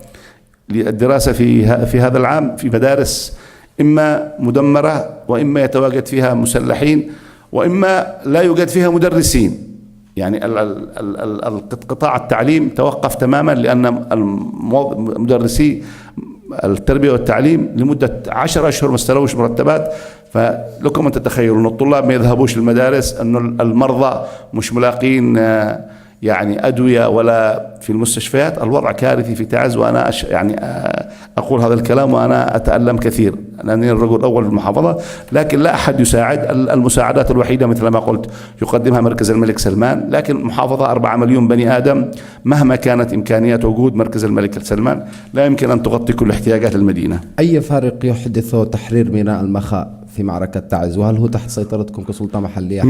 للدراسة في هذا العام في مدارس إما مدمرة، وإما يتواجد فيها مسلحين، وإما لا يوجد فيها مدرسين. يعني قطاع التعليم توقف تماما، لأن مدرسي التربية والتعليم لمدة 10 أشهر ما استلوش مرتبات. فلكم أن تتخيلوا أن الطلاب ما يذهبوش للمدارس، أن المرضى مش ملاقين يعني أدوية ولا في المستشفيات. الوضع كارثي في تعز، وأنا يعني أقول هذا الكلام وأنا أتألم كثير لأنني الرجل الأول في المحافظة، لكن لا أحد يساعد. المساعدات الوحيدة مثل ما قلت يقدمها مركز الملك سلمان، لكن محافظة 4 مليون بني آدم مهما كانت إمكانيات وجود مركز الملك سلمان لا يمكن أن تغطي كل احتياجات المدينة. أي فارق يحدثه تحرير ميناء المخا في معركة تعز، وهل هو تحت سيطرتكم كسلطة محلية؟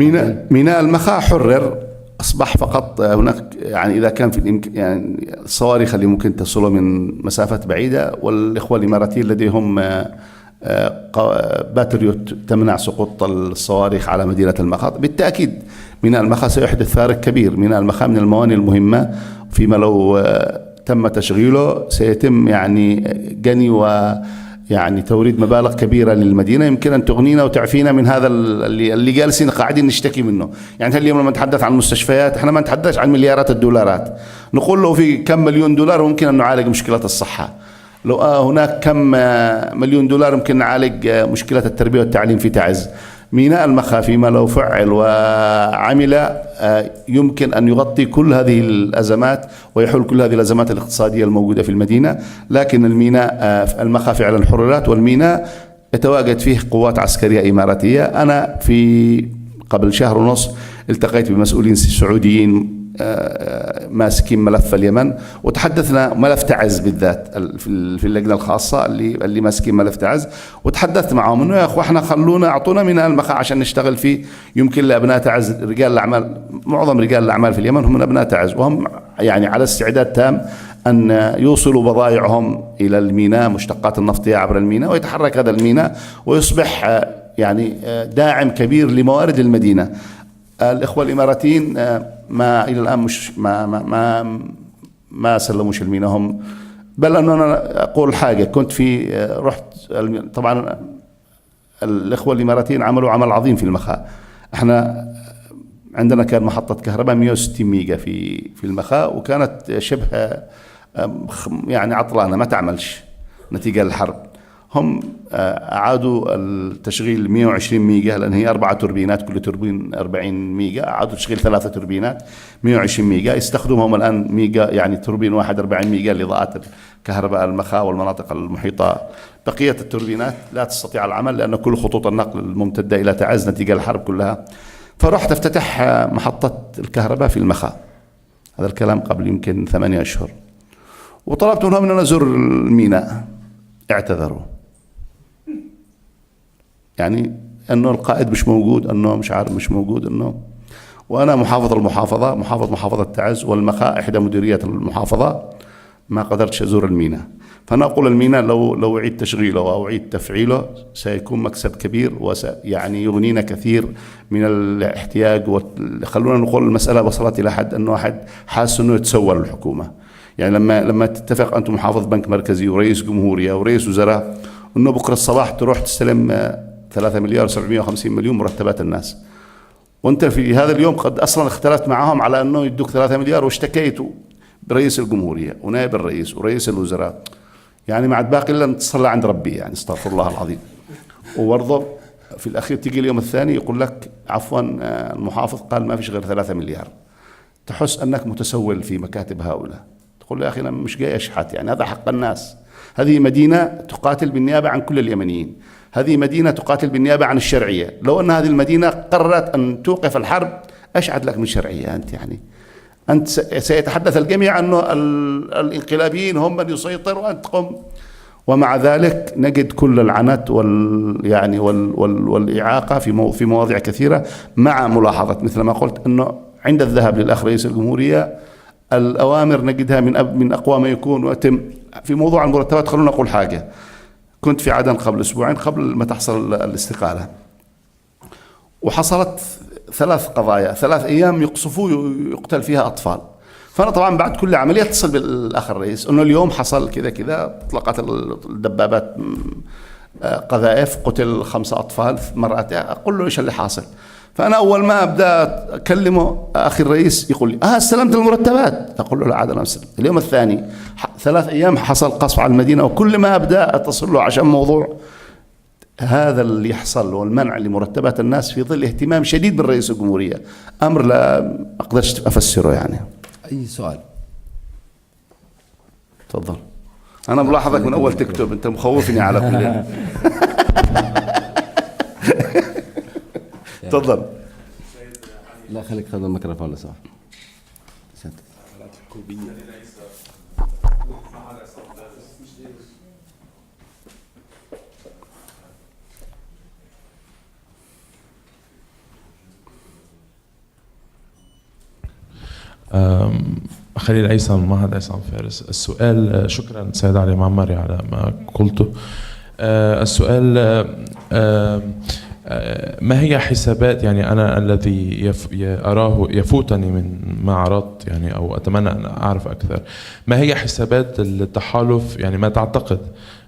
ميناء المخا حرر، أصبح فقط هناك يعني إذا كان في يعني الصواريخ اللي ممكن تصله من مسافات بعيدة، والإخوة الإماراتيين لديهم باتريوت تمنع سقوط الصواريخ على مدينة المخا. بالتأكيد ميناء المخا سيحدث فارق كبير. ميناء المخا من الموانئ المهمة، فيما لو تم تشغيله سيتم يعني جني يعني توريد مبالغ كبيرة للمدينة يمكن أن تغنينا وتعفينا من هذا اللي جالسين قاعدين نشتكي منه. يعني اليوم لما نتحدث عن المستشفيات احنا ما نتحدث عن مليارات الدولارات، نقول له في كم مليون دولار ممكن أن نعالج مشكلة الصحة، لو هناك كم مليون دولار ممكن نعالج مشكلة التربية والتعليم في تعز. ميناء المخا فيما لو فعل وعمل يمكن أن يغطي كل هذه الأزمات ويحل كل هذه الأزمات الاقتصادية الموجودة في المدينة. لكن الميناء المخا فعلا حررت، والميناء يتواجد فيه قوات عسكرية إماراتية. أنا قبل شهر ونص التقيت بمسؤولين سعوديين ماسكين ملف اليمن، وتحدثنا ملف تعز بالذات في اللجنة الخاصة اللي ماسكين ملف تعز، وتحدثت معهم انه يا اخو احنا خلونا اعطونا ميناء المخا عشان نشتغل فيه. يمكن لابناء تعز رجال الاعمال، معظم رجال الاعمال في اليمن هم من ابناء تعز، وهم يعني على استعداد تام ان يوصلوا بضائعهم الى الميناء، مشتقات النفطية عبر الميناء، ويتحرك هذا الميناء ويصبح يعني داعم كبير لموارد المدينة. الإخوة الإماراتيين ما إلى الآن مش ما سلموش الميناء هم، بل أنه أنا أقول حاجة. كنت رحت طبعا الإخوة الإماراتيين عملوا عمل عظيم في المخا. احنا عندنا كان محطة كهرباء 160 ميجا في المخا، وكانت شبه يعني عطلانة ما تعملش نتيجة للحرب. هم أعادوا التشغيل 120 ميجا، لأن هي 4 توربينات، كل توربين 40 ميجا، أعادوا تشغيل 3 توربينات 120 ميجا، يستخدمهم الآن ميجا يعني توربين واحد 40 ميجا لإضاءة كهرباء المخا والمناطق المحيطة. بقية التوربينات لا تستطيع العمل لأن كل خطوط النقل الممتدة إلى تعز نتيجة الحرب كلها. فرحت افتتح محطة الكهرباء في المخا، هذا الكلام قبل يمكن 8 أشهر، وطلبت منهم أن نزور الميناء، اعتذروا. يعني انه القائد مش موجود، انه مش عارف مش موجود، انه وانا محافظة تعز والمخا احدى مديريات المحافظة، ما قدرتش ازور الميناء. فانا اقول الميناء لو اعيد تشغيله او اعيد تفعيله سيكون مكسب كبير، يعني يغنينا كثير من الاحتياج. خلونا نقول المسألة وصلت الى حد انه واحد حاسس انه يتسول الحكومة. يعني لما تتفق انتم محافظ بنك مركزي ورئيس جمهورية ورئيس وزراء انه بكره الصباح تروح تستلم 3 مليار 750 مليون مرتبات الناس، وانت في هذا اليوم قد اصلا اختلفت معهم على انه يدوك 3 مليار واشتكيتوا برئيس الجمهورية ونائب الرئيس ورئيس الوزراء، يعني ما عاد باقي الا ان تصلى عند ربي، يعني استغفر الله العظيم. وبرضه في الأخير تيجي اليوم الثاني يقول لك عفوا المحافظ قال ما فيش غير 3 مليار. تحس أنك متسول في مكاتب هؤلاء، تقول يا أخي أنا مش جاي أشحت، يعني هذا حق الناس. هذه مدينة تقاتل بالنيابة عن كل اليمنيين، هذه مدينة تقاتل بالنيابة عن الشرعية. لو أن هذه المدينة قررت أن توقف الحرب أشعد لك من شرعية أنت؟ يعني أنت سيتحدث الجميع أنه الانقلابيين هم من يسيطروا وأنت تقوم. ومع ذلك نجد كل العنت والإعاقة في مواضيع كثيرة، مع ملاحظة مثل ما قلت أنه عند الذهاب للأخ رئيس الجمهورية الأوامر نجدها من أقوى ما يكون. ويتم في موضوع المرتبات. خلونا أقول حاجة. كنت في عدن قبل أسبوعين قبل ما تحصل الاستقالة، وحصلت 3 قضايا 3 أيام يقصفوا يقتل فيها أطفال. فأنا طبعا بعد كل عملية اتصل بالأخ الرئيس أنه اليوم حصل كذا كذا، اطلقت الدبابات قذائف، قتل 5 أطفال مرات. أقول له إيش اللي حاصل؟ فأنا أول ما أبدأ أكلمه أخي الرئيس يقول لي استلمت المرتبات. أقول له لا عاد أنا أستلم. اليوم الثاني 3 أيام حصل قصف على المدينة، وكل ما أبدأ أتصل له عشان موضوع هذا اللي يحصل والمنع لمرتبات الناس في ظل اهتمام شديد من رئيس الجمهورية، أمر لا أقدرش أفسره يعني. أي سؤال؟ تفضل. أنا ملاحظك من أول تكتب، أنت مخوفني على كل. تفضل. لا خليك خذ الميكروفون لصاحب. خليل عيسى من معهد عصام فارس. السؤال، شكرا سيد علي معمري على ما قلته. السؤال ما هي حسابات، يعني أنا الذي أراه يفوتني من ما عرضت يعني، أو أتمنى أن أعرف أكثر، ما هي حسابات التحالف؟ يعني ما تعتقد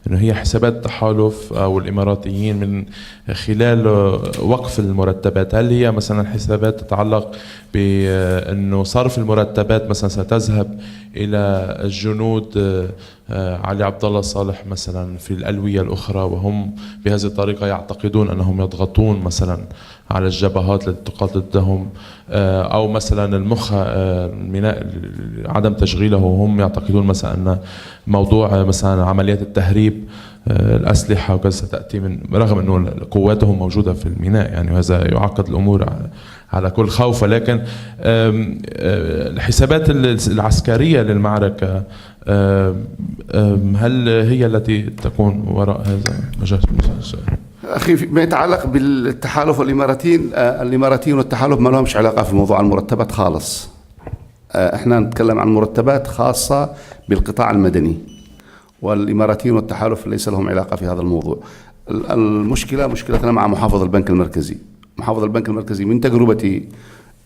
أنه هي حسابات التحالف أو الإماراتيين من خلال وقف المرتبات؟ هل هي مثلا حسابات تتعلق بأنه صرف المرتبات مثلا ستذهب إلى الجنود علي عبد الله صالح مثلا في الألوية الأخرى، وهم بهذه الطريقة يعتقدون أنهم يضغطون مثلا على الجبهات التي تقاتل ضدهم، أو مثلا الميناء عدم تشغيله، وهم يعتقدون مثلا أن موضوع مثلا عمليات التهريب الأسلحة وكذا ستأتي من، رغم أنه قواتهم موجودة في الميناء يعني، وهذا يعقد الأمور على كل خوف. لكن الحسابات العسكرية للمعركة هل هي التي تكون وراء هذا المجال؟ أخي ما يتعلق بالتحالف والإماراتيين، الإماراتيين والتحالف ما لهمش علاقة في موضوع المرتبات خالص. احنا نتكلم عن مرتبات خاصة بالقطاع المدني، والإماراتيين والتحالف ليس لهم علاقة في هذا الموضوع. المشكلة مشكلتنا مع محافظ البنك المركزي. محافظ البنك المركزي من تجربتي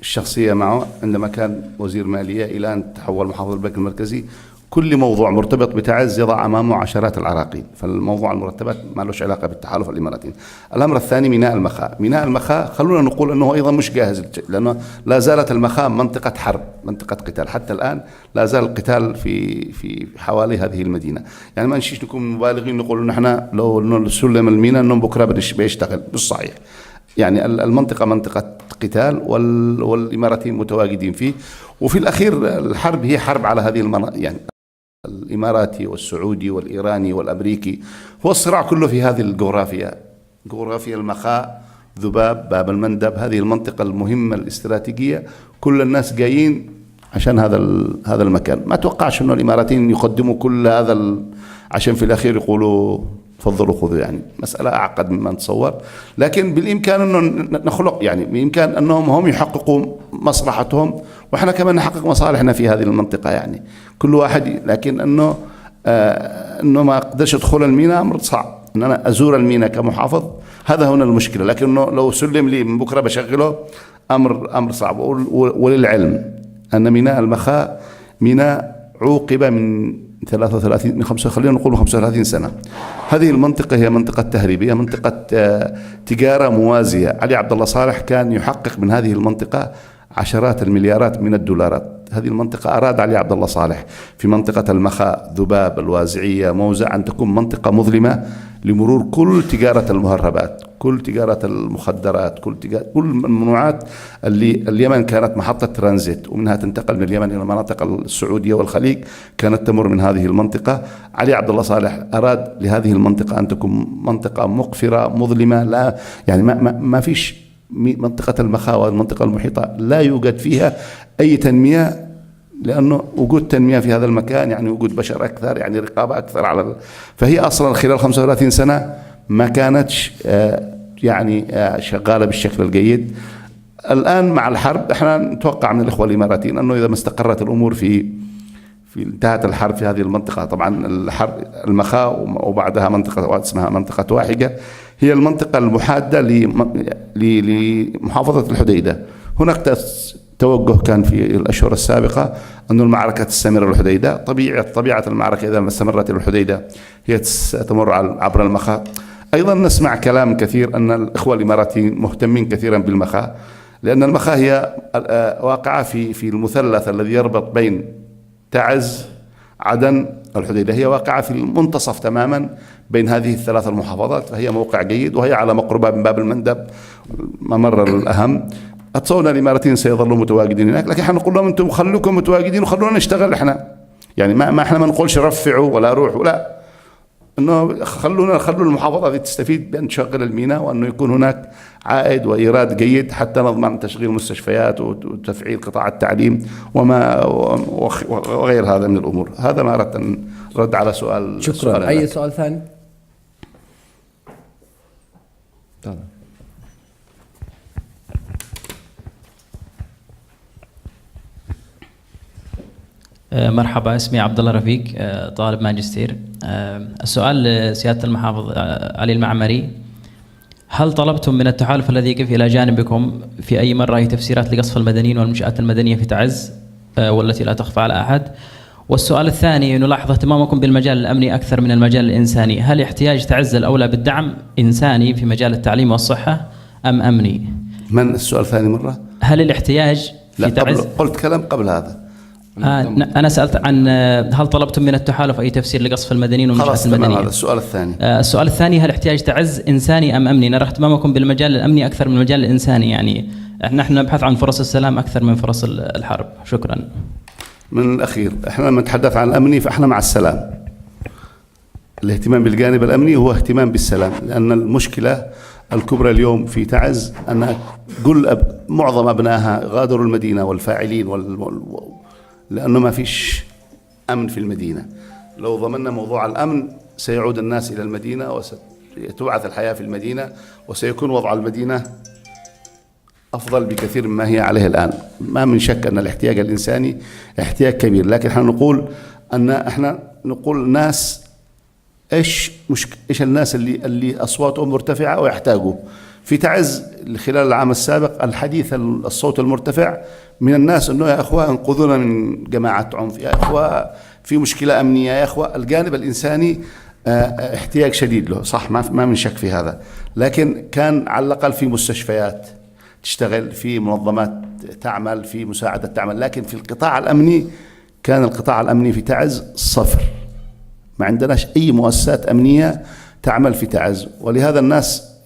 الشخصية معه عندما كان وزير مالية إلى أن تحول محافظ البنك المركزي، كل موضوع مرتبط بتعز يضع أمامه عشرات العراقيل. فالموضوع المرتبات ما له علاقة بالتحالف الإماراتي. الأمر الثاني ميناء المخاء. ميناء المخاء خلونا نقول أنه أيضا مش جاهز، لأنه لا زالت المخاء منطقة حرب، منطقة قتال. حتى الآن لا زال القتال في حوالي هذه المدينة. يعني ما نشيش نكون مبالغين نقول إن إحنا لو سلم الميناء إنه بكرة بيشتغل، مش صحيح. يعني المنطقة منطقة قتال والإماراتيين متواجدين فيه. وفي الأخير الحرب هي حرب على هذه المناطق، يعني الإماراتي والسعودي والإيراني والأمريكي، هو الصراع كله في هذه الجغرافيا، جغرافيا المخاء، ذباب، باب المندب، هذه المنطقة المهمة الاستراتيجية. كل الناس جايين عشان هذا المكان. ما توقعش إنه الإماراتيين يقدموا كل هذا عشان في الأخير يقولوا تفضلوا خذوا. يعني مسألة أعقد مما نتصور، لكن بالإمكان أنه نخلق، يعني بإمكان أنهم هم يحققوا مصلحتهم وإحنا كمان نحقق مصالحنا في هذه المنطقة. يعني كل واحد، لكن أنه ما أقدرش أدخل الميناء أمر صعب. أن أنا أزور الميناء كمحافظ هذا هنا المشكلة، لكنه لو سلم لي من بكرة بشغله أمر صعب. وللعلم أن ميناء المخاء ميناء عوقب من 35 خلينا نقول 35 سنة. هذه المنطقة هي منطقة تهريبية، منطقة تجارة موازية. علي عبد الله صالح كان يحقق من هذه المنطقة عشرات المليارات من الدولارات. هذه المنطقة أراد علي عبد الله صالح في منطقة المخاء، ذباب، الوازعية، موزع أن تكون منطقة مظلمة لمرور كل تجارة المهربات. كل تجارة المخدرات، كل الممنوعات اللي اليمن كانت محطة ترانزيت، ومنها تنتقل من اليمن إلى المناطق السعودية والخليج، كانت تمر من هذه المنطقة. علي عبد الله صالح أراد لهذه المنطقة أن تكون منطقة مقفرة مظلمة، لا يعني ما فيش منطقة المخاوة، المنطقة المحيطة لا يوجد فيها أي تنمية، لأنه وجود تنمية في هذا المكان يعني وجود بشر أكثر، يعني رقابة أكثر على فهي أصلا خلال 35 سنة ما كانتش يعني شغالة بالشكل الجيد. الآن مع الحرب احنا نتوقع من الإخوة الإماراتيين أنه إذا ما استقرت الأمور في انتهت الحرب في هذه المنطقة، طبعا الحرب المخاء وبعدها منطقة اسمها منطقة واحدة، هي المنطقة المحادة لمحافظة الحديدة. هناك توجه كان في الأشهر السابقة أن المعركة تستمر الحديدة. طبيعة المعركة إذا ما استمرت الحديدة هي ستمر عبر المخاء. أيضا نسمع كلام كثير أن الإخوة الإماراتيين مهتمين كثيرا بالمخاء، لأن المخاء هي واقعة في المثلث الذي يربط بين تعز، عدن، الحديدة. هي واقعة في المنتصف تماما بين هذه الثلاث المحافظات، فهي موقع جيد وهي على مقربة من باب المندب، ممر الأهم. أتصور الإماراتيين سيظلوا متواجدين هناك، لكن احنا نقول لهم أنتم خلوكم متواجدين وخلونا نشتغل احنا. يعني ما احنا ما نقولش رفعوا ولا روحوا، لا، انه خلوا المحافظة دي تستفيد بأن تشغل الميناء، وأنه يكون هناك عائد وإيراد جيد حتى نضمن تشغيل مستشفيات وتفعيل قطاع التعليم وغير هذا من الأمور. هذا ما أردت أن رد على سؤال. شكرا. أي سؤال ثاني؟ طبعا. مرحبا، اسمي عبد الله رفيق، طالب ماجستير. السؤال لسيادة المحافظ علي المعمري: هل طلبتم من التحالف الذي يقف إلى جانبكم في أي مرة هي تفسيرات لقصف المدنيين والمنشآت المدنية في تعز والتي لا تخفى على أحد؟ والسؤال الثاني: نلاحظ اهتمامكم بالمجال الأمني أكثر من المجال الإنساني، هل احتياج تعز الأولى بالدعم إنساني في مجال التعليم والصحة أم أمني؟ من السؤال الثاني مرة؟ هل الاحتياج في تعز؟ قلت كلام قبل هذا. أنا سألت عن هل طلبتم من التحالف أي تفسير لقصف المدنيين والمنشآت المدنية؟ هذا السؤال الثاني. السؤال الثاني: هل احتياج تعز إنساني أم أمني؟ نرى اهتمامكم بالمجال الأمني أكثر من المجال الإنساني، يعني نحن نبحث عن فرص السلام أكثر من فرص الحرب. شكرا. من الأخير، احنا لما نتحدث عن الأمني فاحنا مع السلام. الاهتمام بالجانب الأمني هو اهتمام بالسلام، لأن المشكلة الكبرى اليوم في تعز أن معظم أبنائها غادروا المدينة والفاعلين لأنه ما فيش أمن في المدينة. لو ضمننا موضوع الأمن سيعود الناس إلى المدينة وستبعث الحياة في المدينة، وسيكون وضع المدينة أفضل بكثير مما هي عليه الآن. ما من شك أن الاحتياج الإنساني احتياج كبير، لكن احنا نقول ناس إيش الناس اللي أصواتهم مرتفعة ويحتاجوا. في تعز خلال العام السابق الحديث الصوت المرتفع من الناس أنه يا أخوة انقذونا من جماعة عنف، يا أخوة في مشكلة أمنية، يا أخوة. الجانب الإنساني احتياج شديد له، صح، ما من شك في هذا، لكن كان على الأقل في مستشفيات تشتغل، في منظمات تعمل، في مساعدة تعمل. لكن في القطاع الأمني كان القطاع الأمني في تعز صفر، ما عندناش أي مؤسسات أمنية تعمل في تعز. ولهذا الناس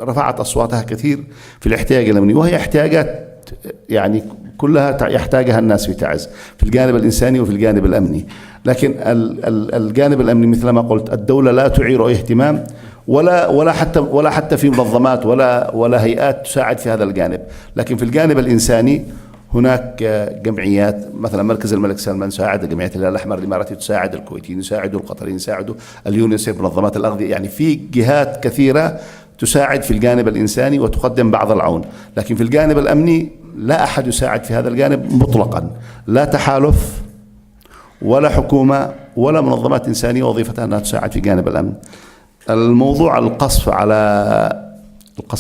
رفعت أصواتها كثير في الاحتياج الأمني، وهي احتياجات يعني كلها يحتاجها الناس في تعز، في الجانب الإنساني وفي الجانب الأمني. لكن الجانب الأمني مثل ما قلت الدولة لا تعير أي اهتمام، ولا حتى في منظمات ولا هيئات تساعد في هذا الجانب. لكن في الجانب الإنساني هناك جمعيات، مثلا مركز الملك سلمان يساعد، جمعية الهلال الأحمر الإماراتي تساعد، الكويتيين يساعدوا، القطريين يساعدوا، اليونيسيف، منظمات الأغذية، يعني في جهات كثيرة تساعد في الجانب الإنساني وتقدم بعض العون. لكن في الجانب الأمني لا أحد يساعد في هذا الجانب مطلقا، لا تحالف ولا حكومة ولا منظمات إنسانية وظيفتها أنها تساعد في جانب الأمن. الموضوع القصف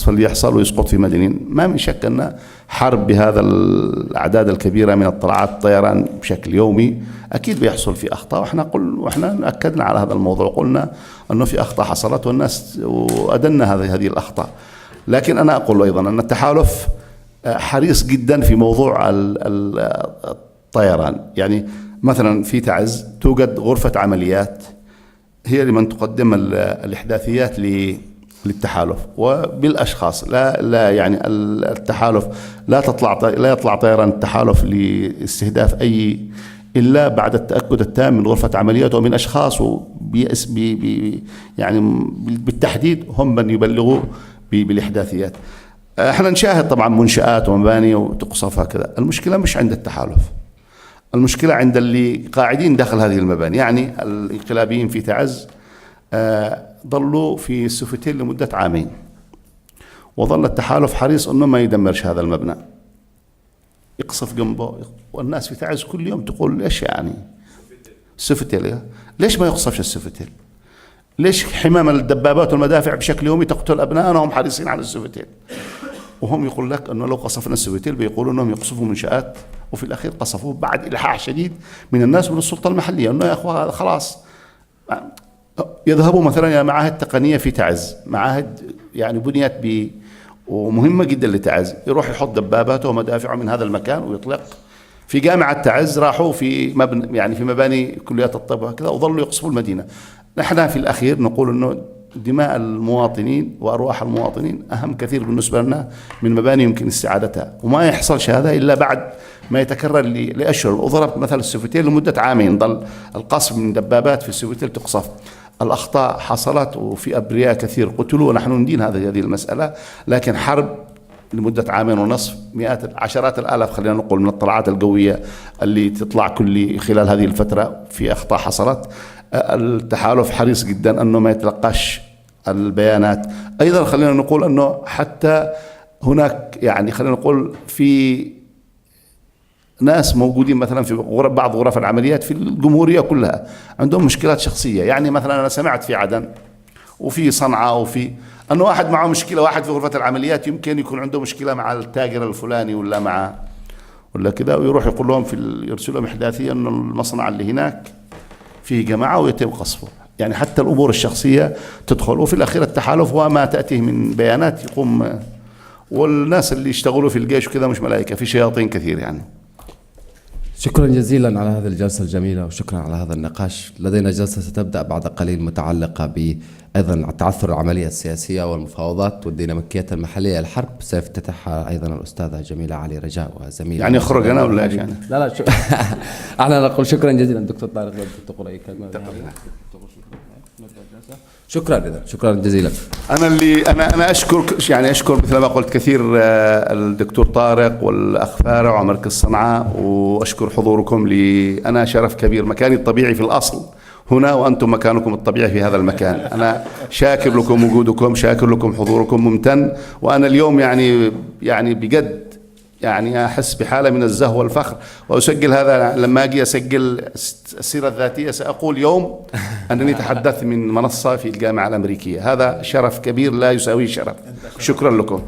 اللي يحصل ويسقط في مدنيين، ما من شك أن حرب بهذا الأعداد الكبيرة من الطلعات الطيران بشكل يومي أكيد بيحصل في أخطاء، وإحنا أكدنا على هذا الموضوع، قلنا أنه في أخطاء حصلت والناس وأدنا هذه الأخطاء. لكن أنا أقول أيضا أن التحالف حريص جدا في موضوع الطيران. يعني مثلا في تعز توجد غرفة عمليات هي لمن تقدم الإحداثيات للتحالف وبالاشخاص. لا يعني التحالف لا يطلع طيران التحالف لاستهداف اي الا بعد التاكد التام من غرفه عملياته ومن اشخاص يعني بالتحديد هم من يبلغوا بالاحداثيات. احنا نشاهد طبعا منشآت ومباني وتقصف هكذا. المشكله مش عند التحالف، المشكله عند اللي قاعدين داخل هذه المباني. يعني الانقلابيين في تعز ظلوا في السوفتيل لمده عامين، وظل التحالف حريص انه ما يدمرش هذا المبنى، يقصف جنبه. والناس في تعز كل يوم تقول ليش يعني السوفتيل، ليش ما يقصفش السوفتيل؟ ليش حمام الدبابات والمدافع بشكل يومي تقتل أبنائنا وهم حريصين على السوفتيل؟ وهم يقول لك أنه لو قصفنا السوفتيل بيقولوا أنهم يقصفوا منشآت، وفي الأخير قصفوه بعد إلحاح شديد من الناس ومن السلطة المحلية أنه يا أخوة هذا خلاص. يذهبوا مثلا إلى معاهد تقنية في تعز، معاهد يعني بنيت ومهمة جدا لتعز، يروح يحط دباباته ومدافعه من هذا المكان ويطلق. في جامعة تعز راحوا في مبنى يعني في مباني كليات الطب كذا وظلوا يقصفوا المدينة. نحن في الأخير نقول أنه دماء المواطنين وأرواح المواطنين أهم كثير بالنسبة لنا من مباني يمكن استعادتها، وما يحصلش هذا إلا بعد ما يتكرر لأشهر. وضربت مثل السوفتيل لمدة عامين ظل القصف من دبابات في السوفتيل تقصف. الأخطاء حصلت وفي أبرياء كثير قتلوا ونحن ندين هذه المسألة، لكن حرب لمدة عامين ونصف عشرات الآلاف خلينا نقول من الطلعات القوية اللي تطلع خلال هذه الفترة في أخطاء حصلت. التحالف حريص جدا أنه ما يتلقاش البيانات. أيضا خلينا نقول أنه حتى هناك يعني خلينا نقول في ناس موجودين مثلا في بعض غرف العمليات في الجمهورية كلها عندهم مشكلات شخصية. يعني مثلا أنا سمعت في عدن وفي صنعاء وفي أنه واحد معه مشكلة، واحد في غرفة العمليات يمكن يكون عنده مشكلة مع التاجر الفلاني ولا كذا، ويروح يقول لهم يرسل لهم إحداثيا أنه المصنع اللي هناك فيه جماعة ويتم قصفه. يعني حتى الأمور الشخصية تدخل. وفي الأخير التحالف وما تأتيه من بيانات يقوم، والناس اللي يشتغلوا في الجيش وكذا مش ملائكة، في شياطين كثير يعني. شكرا جزيلا على هذه الجلسة الجميلة وشكرا على هذا النقاش. لدينا جلسة ستبدأ بعد قليل متعلقة أيضا تعثر العملية السياسية والمفاوضات والديناميكيات المحلية للحرب، سيفتتحها أيضا الأستاذة جميلة علي رجاء وزميلة. يعني أخرج أنا ولا إيش يعني؟ لا احنا نقول شكرا جزيلا دكتور طارق. تقول أي كلمة؟ شكرا جزيلا. انا اشكر مثل ما قلت كثير الدكتور طارق والاخ فارع ومركز صنعاء، واشكر حضوركم لي. انا شرف كبير، مكاني الطبيعي في الاصل هنا وانتم مكانكم الطبيعي في هذا المكان. انا شاكر لكم وجودكم، شاكر لكم حضوركم، ممتن. وانا اليوم يعني بجد يعني أحس بحالة من الزهو والفخر، وأسجل هذا لما أجي أسجل السيرة الذاتية سأقول يوم أنني تحدثت من منصة في الجامعة الأمريكية. هذا شرف كبير لا يساويه شرف. شكرا لكم.